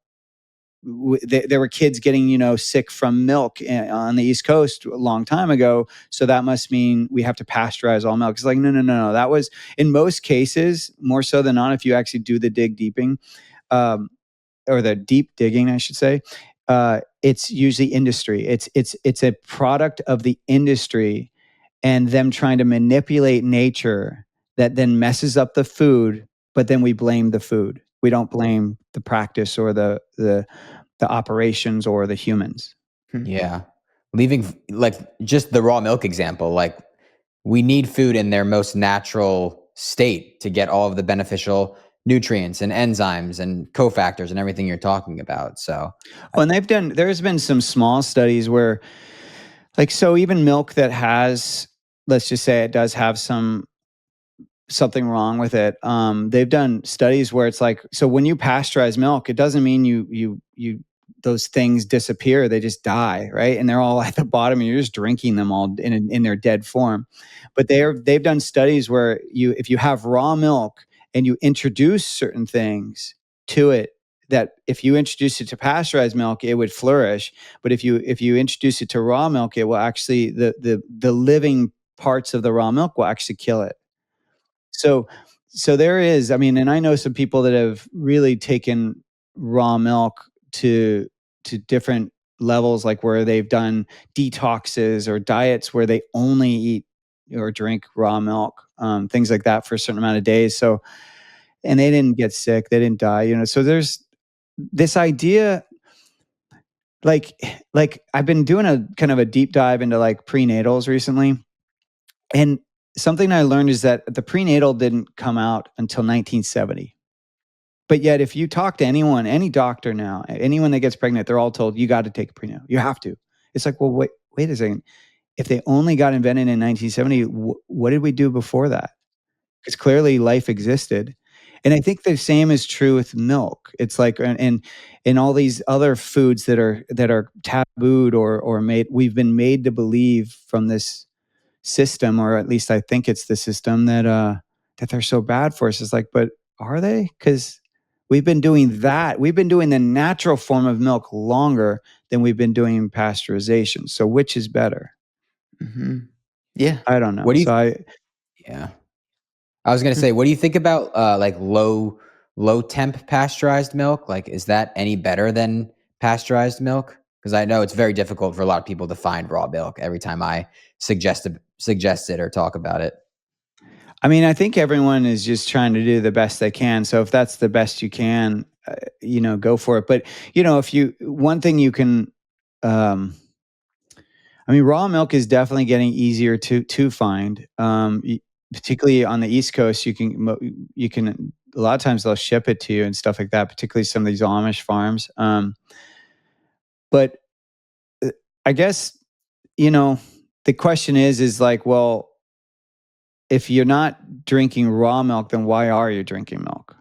were kids getting, sick from milk on the East Coast a long time ago. So that must mean we have to pasteurize all milk. It's like, no, no, no, no. That was, in most cases, more so than not, if you actually do the deeping, um, or the deep digging, I should say, it's usually industry. It's a product of the industry and them trying to manipulate nature that then messes up the food, but then we blame the food. We don't blame the practice or the operations or the humans. Hmm. Yeah. Leaving like just the raw milk example, like we need food in their most natural state to get all of the beneficial nutrients and enzymes and cofactors and everything you're talking about. So, Well, and there's been some small studies where, like, so even milk that has, let's just say it does have something wrong with it. They've done studies where it's like, so when you pasteurize milk, it doesn't mean you those things disappear; they just die, right? And they're all at the bottom, and you're just drinking them all in their dead form. But they've done studies where if you have raw milk and you introduce certain things to it, that if you introduce it to pasteurized milk, it would flourish. But if you introduce it to raw milk, it will actually the living parts of the raw milk will actually kill it. So so there is, I mean, and I know some people that have really taken raw milk to different levels, like where they've done detoxes or diets where they only eat or drink raw milk, things like that for a certain amount of days. So, and they didn't get sick, they didn't die. So there's this idea, like I've been doing a kind of a deep dive into like prenatals recently, and something I learned is that the prenatal didn't come out until 1970. But yet, if you talk to anyone, any doctor now, anyone that gets pregnant, they're all told you got to take a prenatal. You have to. It's like, well, wait a second. If they only got invented in 1970, what did we do before that? Because clearly life existed. And I think the same is true with milk. It's like, and all these other foods that are tabooed or made. We've been made to believe from this system, or at least I think it's the system, that they're so bad for us. It's like, but are they? Because we've been doing that. We've been doing the natural form of milk longer than we've been doing pasteurization. So which is better? Hmm. Yeah. I don't know. What do you So I Yeah. I was gonna say, what do you think about like low temp pasteurized milk? Like, is that any better than pasteurized milk? Because I know it's very difficult for a lot of people to find raw milk every time I suggest it or talk about it. I mean, I think everyone is just trying to do the best they can. So if that's the best you can, go for it. But if you one thing you can, um, I mean, raw milk is definitely getting easier to find. Particularly on the East Coast, you can a lot of times they'll ship it to you and stuff like that. Particularly some of these Amish farms. But uh, I guess you know the question is like, well, if you're not drinking raw milk, then why are you drinking milk?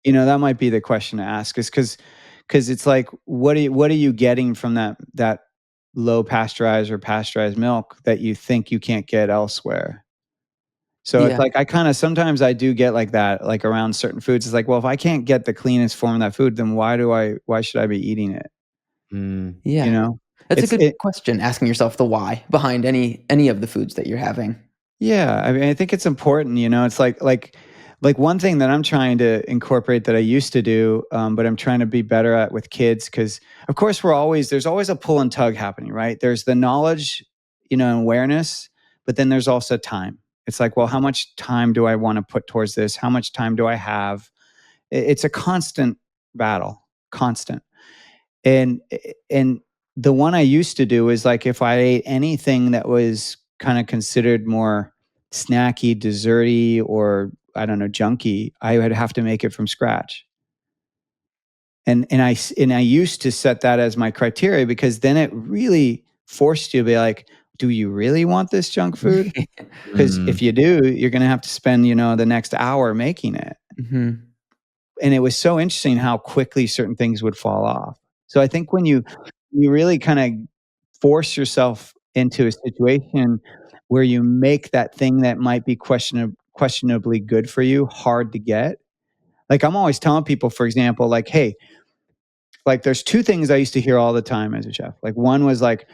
That might be the question to ask, is because it's like, what are you getting from that low pasteurized or pasteurized milk that you think you can't get elsewhere? So it's Yeah. like I kind of sometimes I do get like that, like around certain foods. It's like, well, if I can't get the cleanest form of that food, then why should I be eating it? Mm. You Yeah. know? That's a It's good it question, asking yourself the why behind any of the foods that you're having. Yeah, I mean, I think it's important. It's like one thing that I'm trying to incorporate that I used to do, but I'm trying to be better at with kids, because of course there's always a pull and tug happening, right? There's the knowledge, and awareness, but then there's also time. It's like, well, how much time do I want to put towards this? How much time do I have? It's a constant battle, constant. And the one I used to do is like if I ate anything that was kind of considered more snacky, desserty, or I don't know, junky, I would have to make it from scratch. And I used to set that as my criteria, because then it really forced you to be like, do you really want this junk food? Because Mm. if you do, you're going to have to spend the next hour making it. Hmm. And it was so interesting how quickly certain things would fall off. So I think when you really kind of force yourself into a situation where you make that thing that might be questionably good for you hard to get. Like I'm always telling people, for example, like, hey, like there's two things I used to hear all the time as a chef. Like one was like,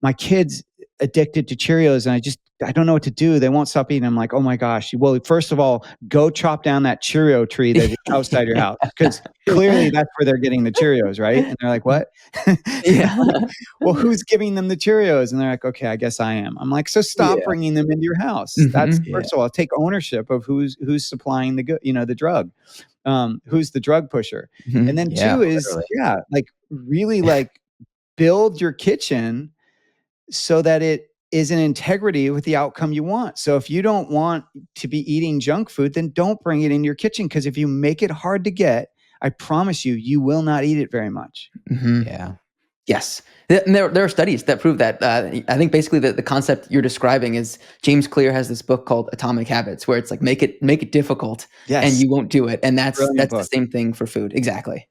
my kid's addicted to Cheerios and I don't know what to do. They won't stop eating. I'm like, oh my gosh. Well, first of all, go chop down that Cheerio tree that is outside your house, because clearly that's where they're getting the Cheerios, right? And they're like, what? I'm Yeah. like, well, who's giving them the Cheerios? And they're like, okay, I guess I am. I'm like, so stop Yeah. bringing them into your house. That's Hmm. Yeah. first of all, take ownership of who's supplying the good, the drug, who's the drug pusher. And Hmm. then Yeah. two is, Literally. yeah, like really like build your kitchen so that it is in integrity with the outcome you want. So if you don't want to be eating junk food, then don't bring it in your kitchen, because if you make it hard to get, I promise you, you will not eat it very much. Hmm. Yeah. Yes. And there are studies that prove that. I think basically the concept you're describing is James Clear has this book called Atomic Habits, where it's like make it difficult and Yes, you won't do it. And brilliant that's the book. same thing for food. Exactly.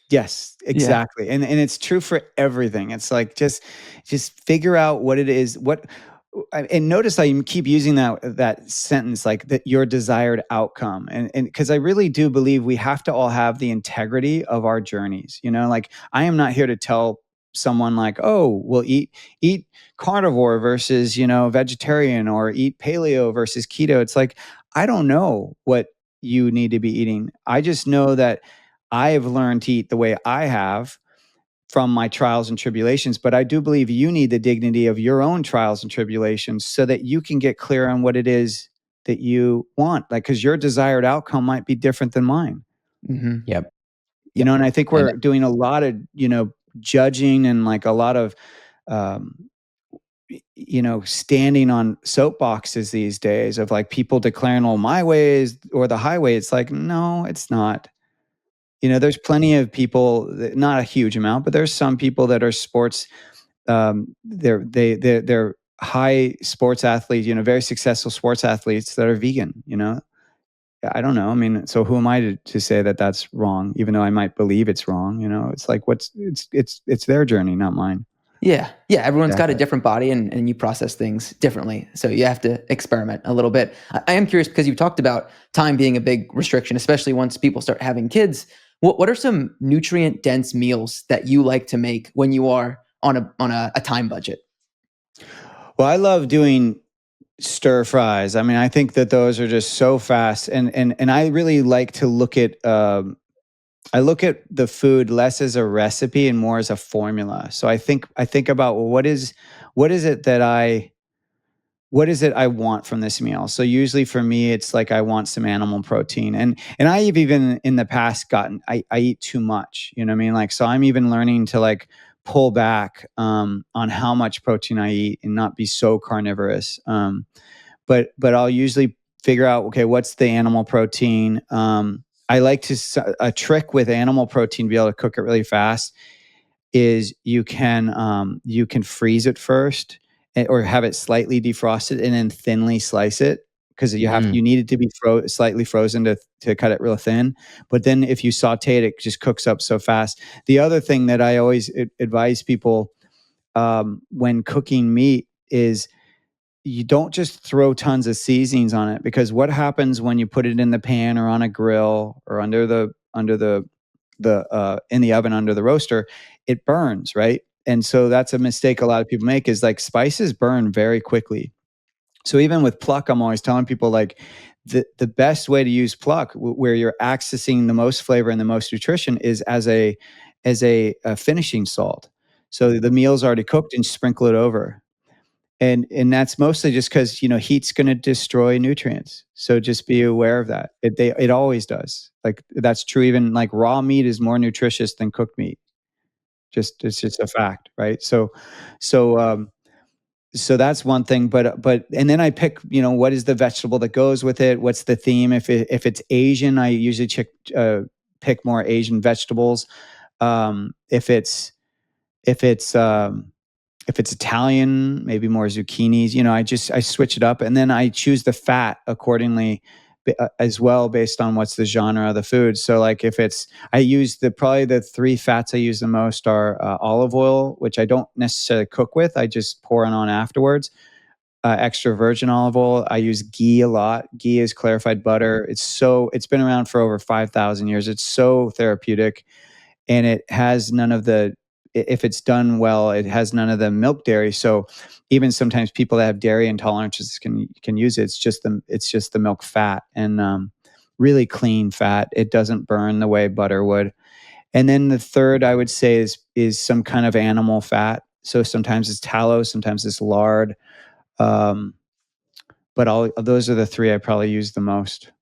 Yes, Yeah. exactly. And it's true for everything. It's like just figure out what it is. And notice I keep using that sentence, like that your desired outcome. And because I really do believe we have to all have the integrity of our journeys. Like I am not here to tell someone like, oh, well, eat carnivore versus, vegetarian, or eat paleo versus keto. It's like, I don't know what you need to be eating. I just know that I have learned to eat the way I have, from my trials and tribulations, but I do believe you need the dignity of your own trials and tribulations so that you can get clear on what it is that you want. Like, because your desired outcome might be different than mine. Hmm. Yep. And I think And we're doing a lot of, judging and like a lot of, um, standing on soapboxes these days of like people declaring, "Oh, my way is or the highway." It's like, no, it's not. There's plenty of people, not a huge amount, but there's some people that are sports. They're high sports athletes, very successful sports athletes that are vegan. I don't know. I mean, so who am I to say that that's wrong? Even though I might believe it's wrong. It's like it's their journey, not mine. Yeah. Yeah. Everyone's got a Exactly. different body and you process things differently. So you have to experiment a little bit. I am curious because you talked about time being a big restriction, especially once people start having kids. What are some nutrient dense meals that you like to make when you are on a time budget? Well, I love doing stir fries. I mean, I think that those are just so fast, and I really like to look at. I look at the food less as a recipe and more as a formula. So I think about, well, what is it that I want from this meal? So usually for me, it's like I want some animal protein, and I've even in the past gotten I eat too much. You know what I mean? Like, so I'm even learning to like pull back on how much protein I eat and not be so carnivorous. But I'll usually figure out, okay, what's the animal protein. I like a trick with animal protein to be able to cook it really fast is you can freeze it first, or have it slightly defrosted and then thinly slice it, because mm, you need it to be slightly frozen to cut it real thin. But then if you saute it, it just cooks up so fast. The other thing that I always advise people when cooking meat is you don't just throw tons of seasonings on it, because what happens when you put it in the pan or on a grill or under the in the oven under the roaster, it burns, right? And so that's a mistake a lot of people make, is like spices burn very quickly. So even with Pluck, I'm always telling people like the best way to use Pluck, where you're accessing the most flavor and the most nutrition, is as a finishing salt. So the meal's already cooked and sprinkle it over, and that's mostly just because heat's going to destroy nutrients. So just be aware of that. It always does. Like, that's true. Even like raw meat is more nutritious than cooked meat. It's just a fact, right? So that's one thing. But and then I pick, what is the vegetable that goes with it? What's the theme? If it's Asian, I usually pick more Asian vegetables. If it's Italian, maybe more zucchinis. I switch it up, and then I choose the fat accordingly, as well, based on what's the genre of the food. So, like, if it's I use probably the three fats I use the most are olive oil, which I don't necessarily cook with. I just pour it on afterwards. Extra virgin olive oil. I use ghee a lot. Ghee is clarified butter. It's been around for over 5,000 years. It's so therapeutic, and it has none of the if it's done well, it has none of the milk dairy. So even sometimes people that have dairy intolerances can use it. It's just the milk fat, and really clean fat. It doesn't burn the way butter would. And then the third I would say is some kind of animal fat. So sometimes it's tallow, sometimes it's lard. Um, but all those are the three I probably use the most.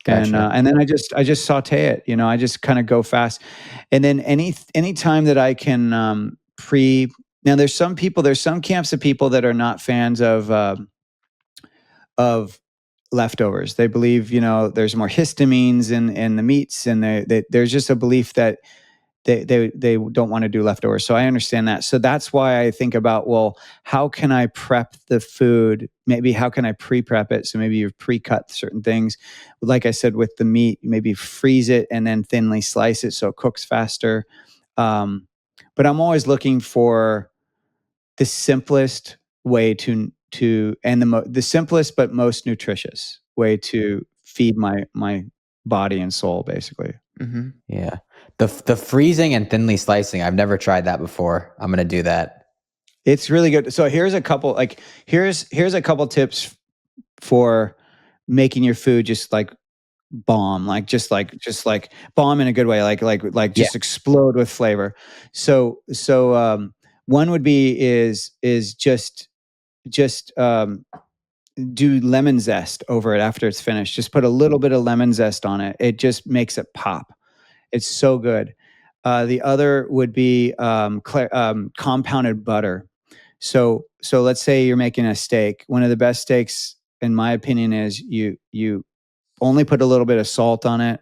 and gotcha. uh, and then I just saute it. I just kind of go fast, and then any time that I can pre. Now there's some camps of people that are not fans of leftovers. They believe there's more histamines in the meats, and there's just a belief that they don't want to do leftovers. So I understand that. So that's why I think about, well, how can I prep the food? Maybe how can I pre-prep it? So maybe you've pre-cut certain things. Like I said, with the meat, maybe freeze it and then thinly slice it so it cooks faster. Um, but I'm always looking for the simplest way and the simplest but most nutritious way to feed my body and soul, basically. Hmm. Yeah. The freezing and thinly slicing, I've never tried that before. I'm gonna do that. It's really good. So here's a couple tips for making your food just like bomb, like bomb in a good way, like Yeah. just explode with flavor. So one would be is just do lemon zest over it after it's finished. Just put a little bit of lemon zest on it. It just makes it pop. It's so good. The other would be compounded butter. So let's say you're making a steak. One of the best steaks, in my opinion, is you only put a little bit of salt on it.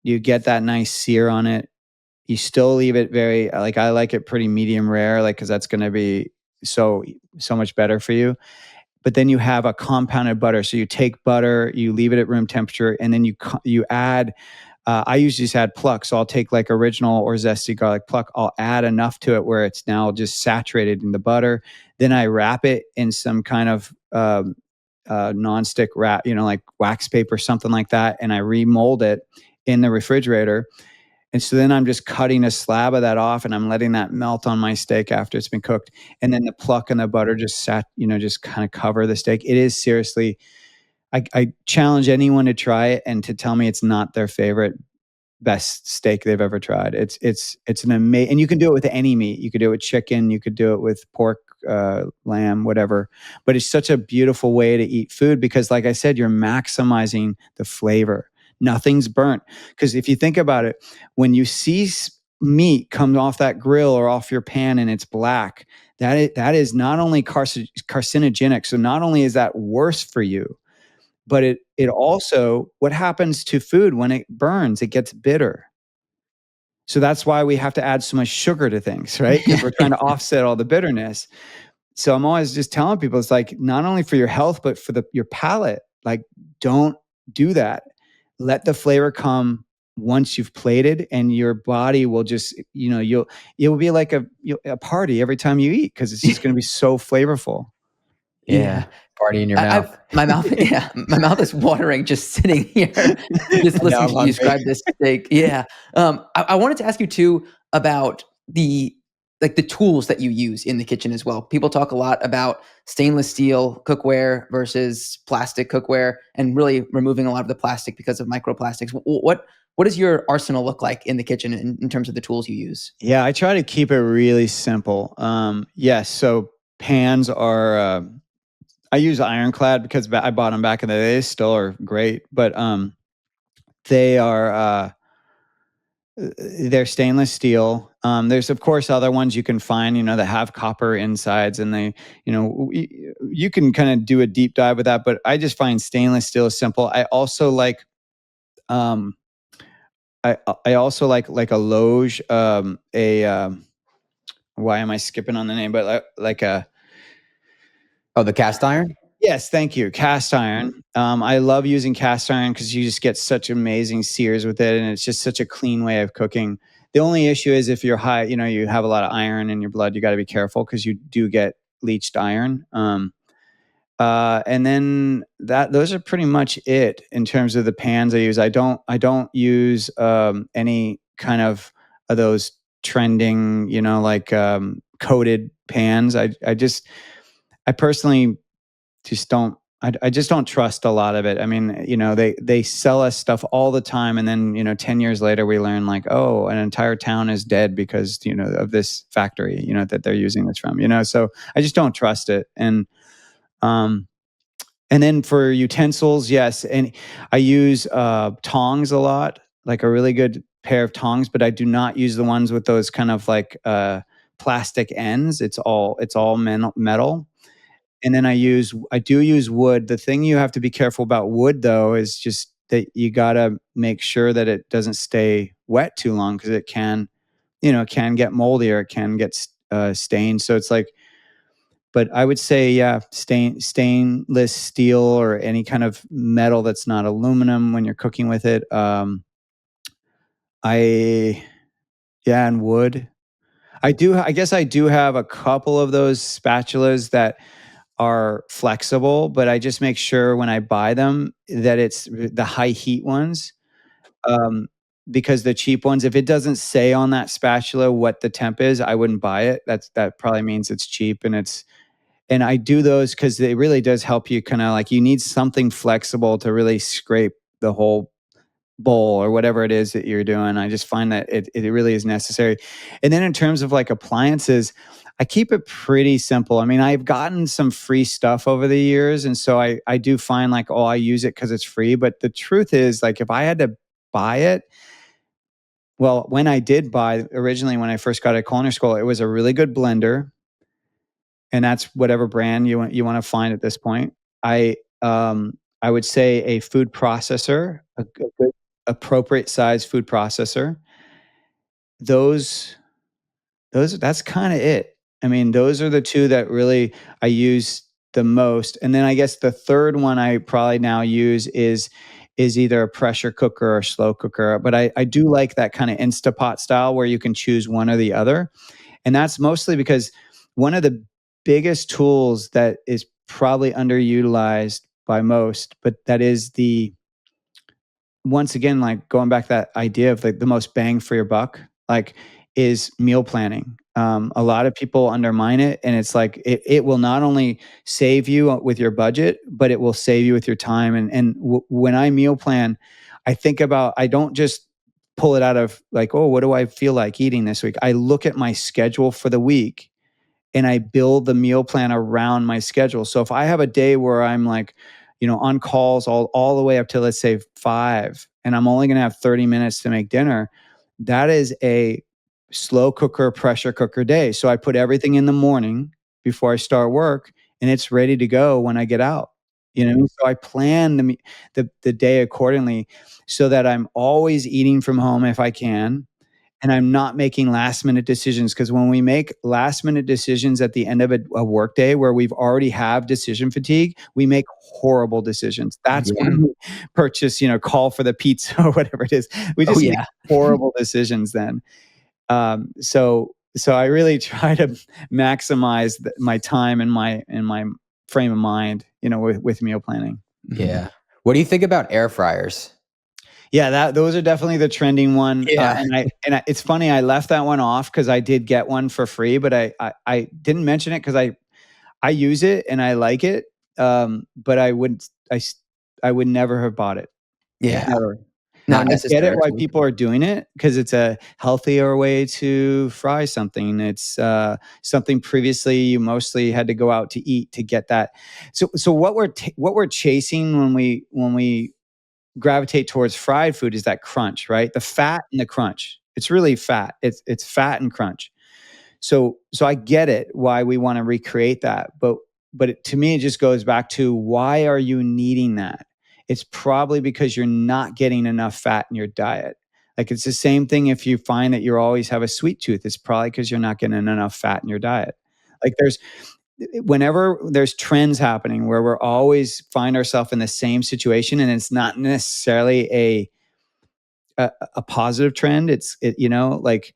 You get that nice sear on it. You still leave it very, like, I like it pretty medium rare, like, because that's going to be so so much better for you. But then you have a compounded butter. So you take butter, you leave it at room temperature, and then you add. I usually just add Pluck, so I'll take like original or zesty garlic Pluck. I'll add enough to it where it's now just saturated in the butter. Then I wrap it in some kind of nonstick wrap, like wax paper, something like that, and I remold it in the refrigerator. And so then I'm just cutting a slab of that off and I'm letting that melt on my steak after it's been cooked. And then the Pluck and the butter just kind of cover the steak. It is seriously, I challenge anyone to try it and to tell me it's not their favorite best steak they've ever tried. It's an amazing, and you can do it with any meat. You could do it with chicken, you could do it with pork, lamb, whatever. But it's such a beautiful way to eat food because, like I said, you're maximizing the flavor. Nothing's burnt. Because if you think about it, when you see meat come off that grill or off your pan and it's black, that is not only carcinogenic. So not only is that worse for you, but it also, what happens to food when it burns? It gets bitter. So that's why we have to add so much sugar to things, right? Because Yeah. we're trying to offset all the bitterness. So I'm always just telling people, it's like not only for your health, but for your palate. Like, don't do that. Let the flavor come once you've plated, and your body will just, it will be like a party every time you eat because it's just going to be so flavorful. Yeah. Yeah. Party in your I've mouth. my mouth yeah, my mouth is watering just sitting here, just Now listening I'm to you hungry. describe this steak. Yeah. I wanted to ask you too about the tools that you use in the kitchen as well. People talk a lot about stainless steel cookware versus plastic cookware and really removing a lot of the plastic because of microplastics. What does your arsenal look like in the kitchen in terms of the tools you use? Yeah, I try to keep it really simple. Yes, so pans are. I use ironclad because I bought them back in the day. They still are great, but they are they're stainless steel. There's of course other ones you can find, that have copper insides, and you can kind of do a deep dive with that. But I just find stainless steel is simple. I also like um, I also like a Loge, why am I skipping on the name? But like a Oh, the cast iron? yes, thank you. Cast iron. I love using cast iron because you just get such amazing sears with it, and it's just such a clean way of cooking. The only issue is if you're high, you have a lot of iron in your blood, you got to be careful because you do get leached iron. And then those are pretty much it in terms of the pans I use. I don't use any kind of those trending, like coated pans. I personally just don't. I just don't trust a lot of it. I mean, they sell us stuff all the time, and then 10 years later we learn like, oh, an entire town is dead because of this factory that they're using this from. So I just don't trust it. Um, and then for utensils, yes, and I use tongs a lot, like a really good pair of tongs, but I do not use the ones with those kind of like plastic ends. It's all metal. And then I do use wood. The thing you have to be careful about wood though is just that you gotta make sure that it doesn't stay wet too long because it can get moldy or it can get stained. So it's like, but I would say, yeah, stainless steel or any kind of metal that's not aluminum when you're cooking with it. I Yeah, and wood. I guess I do have a couple of those spatulas that are flexible, but I just make sure when I buy them that it's the high heat ones. Um, because the cheap ones, if it doesn't say on that spatula what the temp is, I wouldn't buy it. That probably means it's cheap, and I do those because it really does help you kind of like, you need something flexible to really scrape the whole. bowl or whatever it is that you're doing. I just find that it really is necessary. And then in terms of like appliances, I keep it pretty simple. I mean, I've gotten some free stuff over the years. And so I do find like, oh, I use it because it's free. But the truth is, like, if I had to buy it, well, when I did buy originally, when I first got at culinary school, it was a really good blender, and that's whatever brand you want to find at this point. I I would say a food processor, a good appropriate size food processor. Those that's kind of it. I mean, those are the two that really I use the most. And then I guess the third one I probably now use is either a pressure cooker or slow cooker. But I do like that kind of Instapot style where you can choose one or the other. And that's mostly because one of the biggest tools that is probably underutilized by most, but that is the once again, like going back to that idea of like the most bang for your buck, like is meal planning. A lot of people undermine it, and it's like it will not only save you with your budget, but it will save you with your time. And when I meal plan, I think about I don't just pull it out of like, oh, what do I feel like eating this week? I look at my schedule for the week and I build the meal plan around my schedule. So if I have a day where I'm like, on calls all the way up to let's say 5, and I'm only going to have 30 minutes to make dinner, that is a slow cooker, pressure cooker day. So I put everything in the morning before I start work, and it's ready to go when I get out. You know what I mean? So I plan the day accordingly so that I'm always eating from home if I can, and I'm not making last minute decisions because when we make last minute decisions at the end of a workday where we've already have decision fatigue, we make horrible decisions. That's Yeah. when we purchase, call for the pizza or whatever it is. We Oh just make yeah. horrible decisions then. So I really try to maximize my time and my frame of mind, with meal planning. Mhm. Yeah. What do you think about air fryers? Yeah, those are definitely the trending one. Yeah. It's funny, I left that one off because I did get one for free, but I didn't mention it because I use it and I like it. But I would never have bought it. Yeah. Yeah. Never. Not I get it why necessarily. people are doing it because it's a healthier way to fry something. It's something previously you mostly had to go out to eat to get that. So what we're chasing when we gravitate towards fried food is that crunch, right? The fat and the crunch. It's really fat. It's fat and crunch. So I get it why we want to recreate that, but to me it just goes back to why are you needing that? It's probably because you're not getting enough fat in your diet. Like it's the same thing if you find that you always have a sweet tooth, it's probably because you're not getting enough fat in your diet. Like whenever there's trends happening where we're always find ourselves in the same situation and it's not necessarily a positive trend, like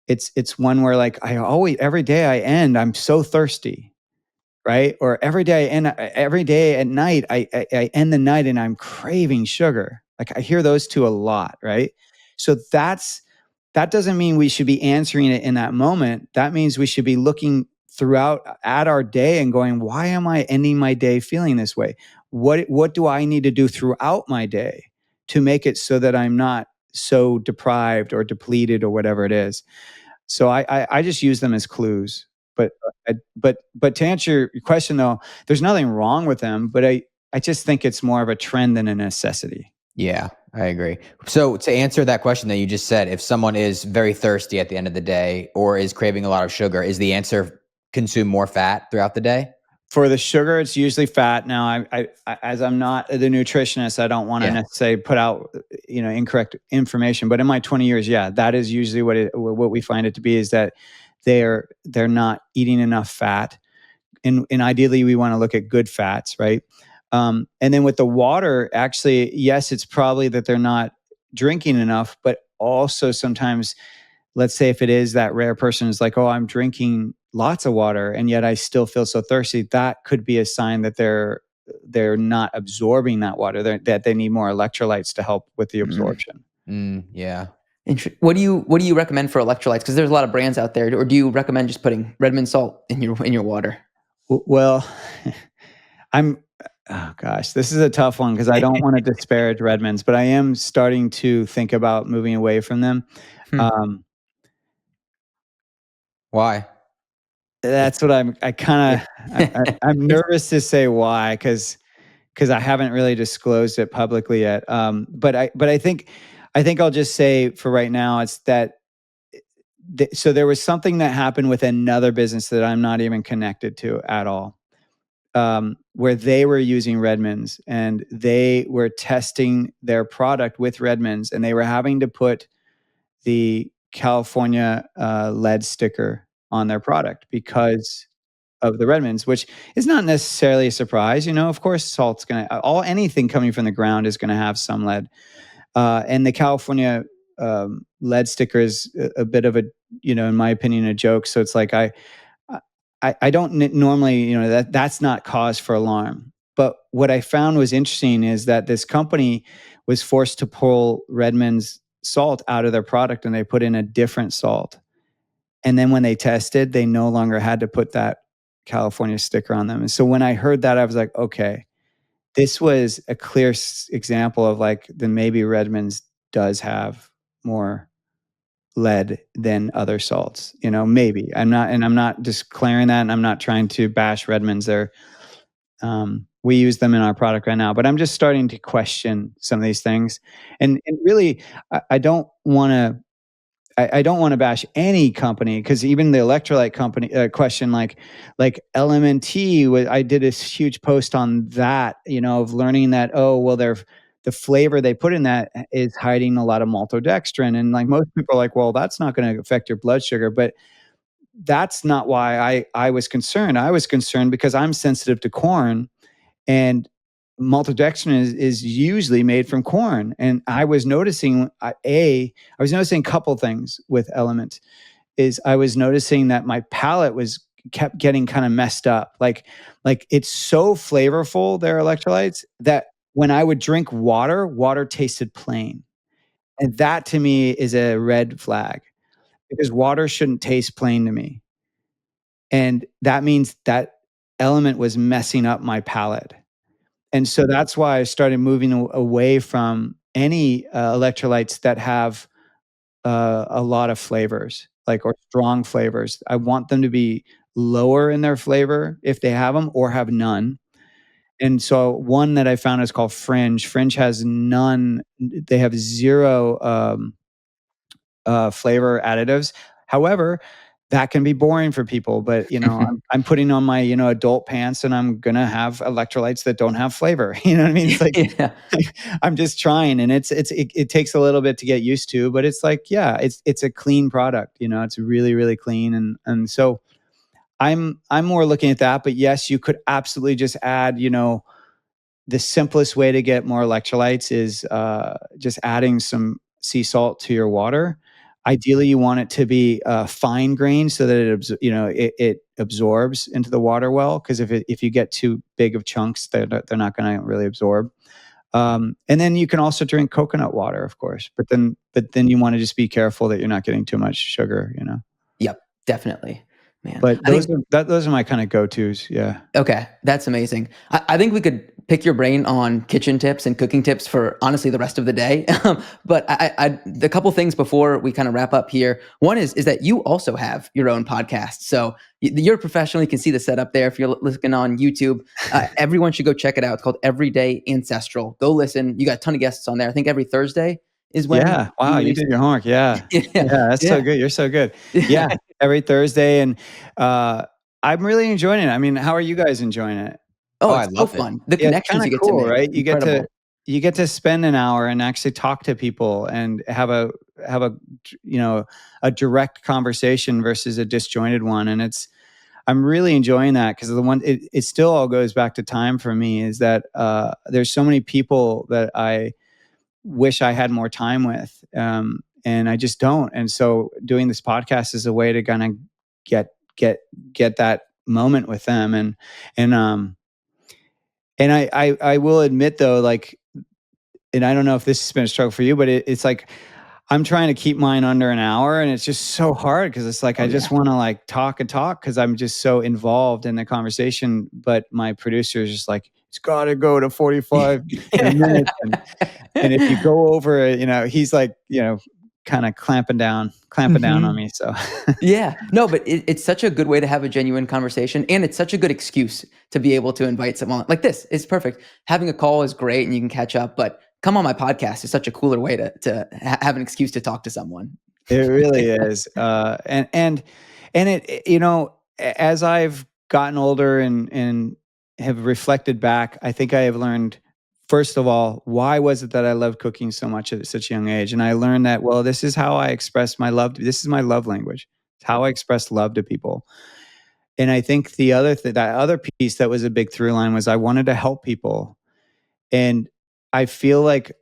it's one where like I always every day I'm so thirsty, right? Or every day at night I end the night and I'm craving sugar. Like I hear those two a lot, right? So that doesn't mean we should be answering it in that moment. That means we should be looking throughout at our day and going, why am I ending my day feeling this way? What do I need to do throughout my day to make it so that I'm not so deprived or depleted or whatever it is? So I just use them as clues. But to answer your question though, there's nothing wrong with them, but I just think it's more of a trend than a necessity. Yeah, I agree. So to answer that question that you just said, if someone is very thirsty at the end of the day or is craving a lot of sugar, is the answer consume more fat throughout the day? For the sugar, it's usually fat. Now, as I'm not the nutritionist, I don't want to Yeah. necessarily put out, incorrect information. But in my 20 years, yeah, that is usually what we find it to be is that they're not eating enough fat, and ideally we want to look at good fats, right? And then with the water, actually, yes, it's probably that they're not drinking enough, but also sometimes let's say if it is that rare person is like, oh, I'm drinking lots of water and yet I still feel so thirsty, that could be a sign that they're not absorbing that water, that they need more electrolytes to help with the Mm. absorption. Yeah. What do you recommend for electrolytes? Because there's a lot of brands out there. Or do you recommend just putting Redmond salt in your water? Well, I'm Oh gosh, this is a tough one because I don't want to disparage Redmonds, but I am starting to think about moving away from them. Hmm. Um, Why? If that's what I if kinda I'm it's nervous to say why because I haven't really disclosed it publicly yet. But I think I'll just say for right now, it's that so there was something that happened with another business that I'm not even connected to at all, where they were using Redmonds and they were testing their product with Redmonds, and they were having to put the California lead sticker on their product because of the Redmonds, which is not necessarily a surprise. You know, of course, salt's gonna all anything coming from the ground is gonna have some lead, and the California lead sticker is a bit of a, you know, in my opinion, a joke. So it's like I don't normally, you know, that's not cause for alarm. But what I found was interesting is that this company was forced to pull Redmond's salt out of their product and they put in a different salt. And then when they tested, they no longer had to put that California sticker on them. And so when I heard that, I was like, okay, this was a clear example of like, then maybe Redmond's does have more lead than other salts. You know, maybe I'm not declaring that, and I'm not trying to bash Redmonds. We use them in our product right now, but I'm just starting to question some of these things, and really, I don't want to. I don't want to bash any company because even the electrolyte company question, like LMNT, I did a huge post on that, you know, of learning that, oh well, the flavor they put in that is hiding a lot of maltodextrin, and like most people are like, well, that's not going to affect your blood sugar, but that's not why I was concerned. I was concerned because I'm sensitive to corn, and maltodextrin is usually made from corn. And I was noticing I was noticing a couple things with Element. Is I was noticing that my palate was kept getting kind of messed up. Like it's so flavorful, their electrolytes, that when I would drink water, water tasted plain. And that to me is a red flag because water shouldn't taste plain to me. And that means that Element was messing up my palate. And so that's why I started moving away from any electrolytes that have a lot of flavors, like or strong flavors. I want them to be lower in their flavor if they have them, or have none. And so one that I found is called Fringe. Fringe has none. They have zero flavor additives. However, that can be boring for people, but you know, I'm putting on my, you know, adult pants and I'm gonna have electrolytes that don't have flavor. You know what I mean? It's like Yeah. I'm just trying, and it takes a little bit to get used to, but it's like, yeah, it's a clean product. You know, it's really really clean, and so I'm more looking at that. But yes, you could absolutely just add, you know, the simplest way to get more electrolytes is just adding some sea salt to your water. Ideally, you want it to be fine grained so that it absorbs into the water well. Because if you get too big of chunks, they're not going to really absorb. And then you can also drink coconut water, of course. But then you want to just be careful that you're not getting too much sugar. You know. Yep, definitely. Man, But I think those are my kind of go tos. Yeah. okay, that's amazing. I think we could pick your brain on kitchen tips and cooking tips for honestly the rest of the day. But the couple things before we kind of wrap up here. One is that you also have your own podcast. So you're a professional. You can see the setup there. If you're looking on YouTube, everyone should go check it out. It's called Everyday Ancestral. Go listen. You got a ton of guests on there. I think every Thursday is when Yeah. you Wow, you release did it. your homework. Yeah. Yeah, Yeah, that's so yeah, good. You're so good. yeah. Yeah, every Thursday, and, I'm really enjoying it. I mean, how are you guys enjoying it? Oh, Oh, I it's so love it. fun. The Yeah, it's connections kinda you get to cool, make, right? incredible. You get to spend an hour and actually talk to people and have a, you know, a direct conversation versus a disjointed one, and I'm really enjoying that because it still all goes back to time for me, is that, there's so many people that I wish I had more time with, and I just don't. And so doing this podcast is a way to kind of get get get that moment with them, and um and I will admit though, like, and I don't know if this has been a struggle for you, but it's like I'm trying to keep mine under an hour, and it's just so hard because it's like I Oh yeah. just want to like talk and talk because I'm just so involved in the conversation. But my producer is just like, it's got to go to 45 minutes. And if you go over it, he's like, kind of clamping down on me. So Yeah. No, but it's such a good way to have a genuine conversation. And it's such a good excuse to be able to invite someone like this. It's perfect. Having a call is great and you can catch up, but come on my podcast is such a cooler way to have an excuse to talk to someone. it really is. And it, as I've gotten older and have reflected back, I think I have learned, first of all, why was it that I loved cooking so much at such a young age? And I learned that, well, this is how I express my love. This is my love language. It's how I express love to people. And I think that other piece that was a big through line was I wanted to help people. And I feel like,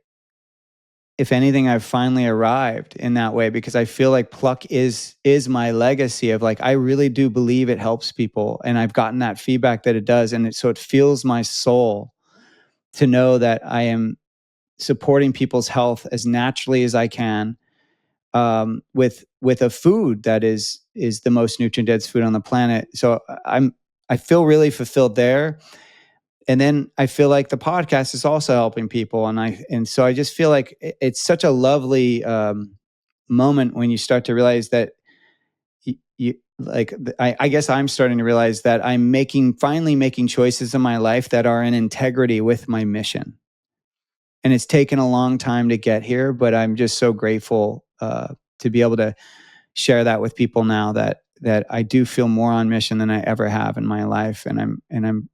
if anything, I've finally arrived in that way, because I feel like Pluck is my legacy of, like, I really do believe it helps people. And I've gotten that feedback that it does. And so it fills my soul to know that I am supporting people's health as naturally as I can, with a food that is the most nutrient dense food on the planet. So I feel really fulfilled there. And then I feel like the podcast is also helping people, and so I just feel like it's such a lovely moment when you start to realize that I guess I'm starting to realize that I'm finally making choices in my life that are in integrity with my mission. And it's taken a long time to get here, but I'm just so grateful to be able to share that with people now, that I do feel more on mission than I ever have in my life, and I'm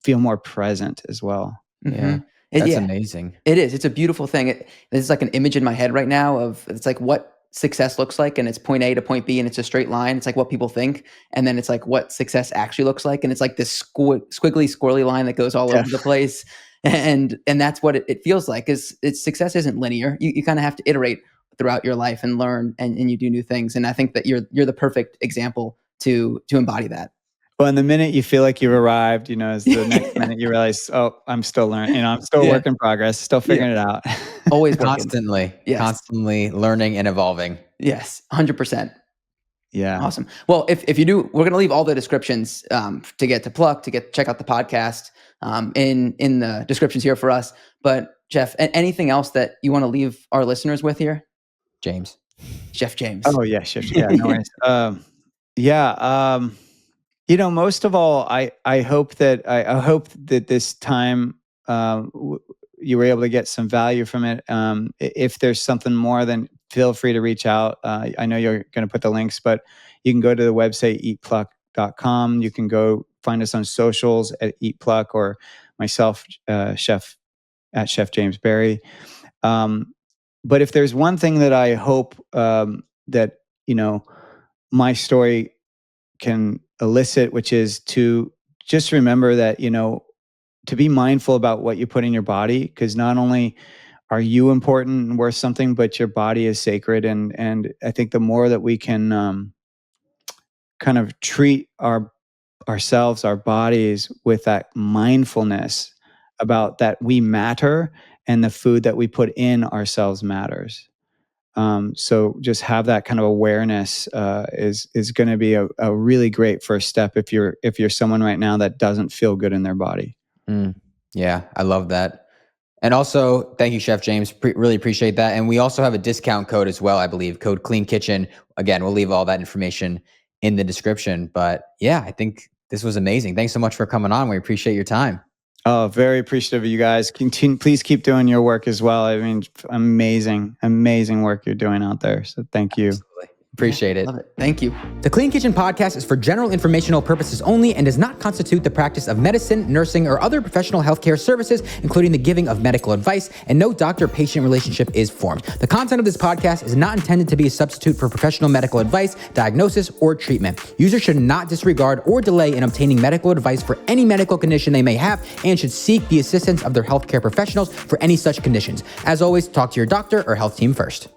feel more present as well. Yeah. That's amazing. It is. It's a beautiful thing. There's like an image in my head right now of, it's like what success looks like, and it's point A to point B, and it's a straight line. It's like what people think, and then it's like what success actually looks like, and it's like this squiggly, squirrely line that goes all over the place. And that's what it feels like. Success isn't linear. You kind of have to iterate throughout your life and learn, and you do new things. And I think that you're the perfect example to embody that. Well, and the minute you feel like you've arrived, is the next minute you realize, oh, I'm still learning. I'm still a work in progress, still figuring it out. Always constantly learning and evolving. Yes, 100%. Yeah. Awesome. Well, if you do, we're going to leave all the descriptions to get to Pluck, check out the podcast in the descriptions here for us. But Jeff, anything else that you want to leave our listeners with here? Chef James. Oh yeah, Chef. Yeah, no worries. Most of all, I hope that this time you were able to get some value from it. If there's something more, then feel free to reach out. I know you're going to put the links, but you can go to the website eatpluck.com. You can go find us on socials at eatpluck, or myself, Chef James Berry. But if there's one thing that I hope that my story can elicit, which is to just remember that, to be mindful about what you put in your body, because not only are you important and worth something, but your body is sacred. And I think the more that we can kind of treat ourselves, our bodies, with that mindfulness about that we matter, and the food that we put in ourselves matters. So just have that kind of awareness is going to be a really great first step if you're someone right now that doesn't feel good in their body. Yeah, I love that. And also, thank you, Chef James. Really appreciate that. And we also have a discount code as well, I believe, code Clean Kitchen. Again, we'll leave all that information in the description. But yeah, I think this was amazing. Thanks so much for coming on. We appreciate your time. Oh, very appreciative of you guys. Please keep doing your work as well. I mean, amazing work you're doing out there. So thank you. Absolutely. Appreciate it. Love it. Thank you. The Clean Kitchen podcast is for general informational purposes only and does not constitute the practice of medicine, nursing, or other professional healthcare services, including the giving of medical advice, and no doctor-patient relationship is formed. The content of this podcast is not intended to be a substitute for professional medical advice, diagnosis, or treatment. Users should not disregard or delay in obtaining medical advice for any medical condition they may have, and should seek the assistance of their healthcare professionals for any such conditions. As always, talk to your doctor or health team first.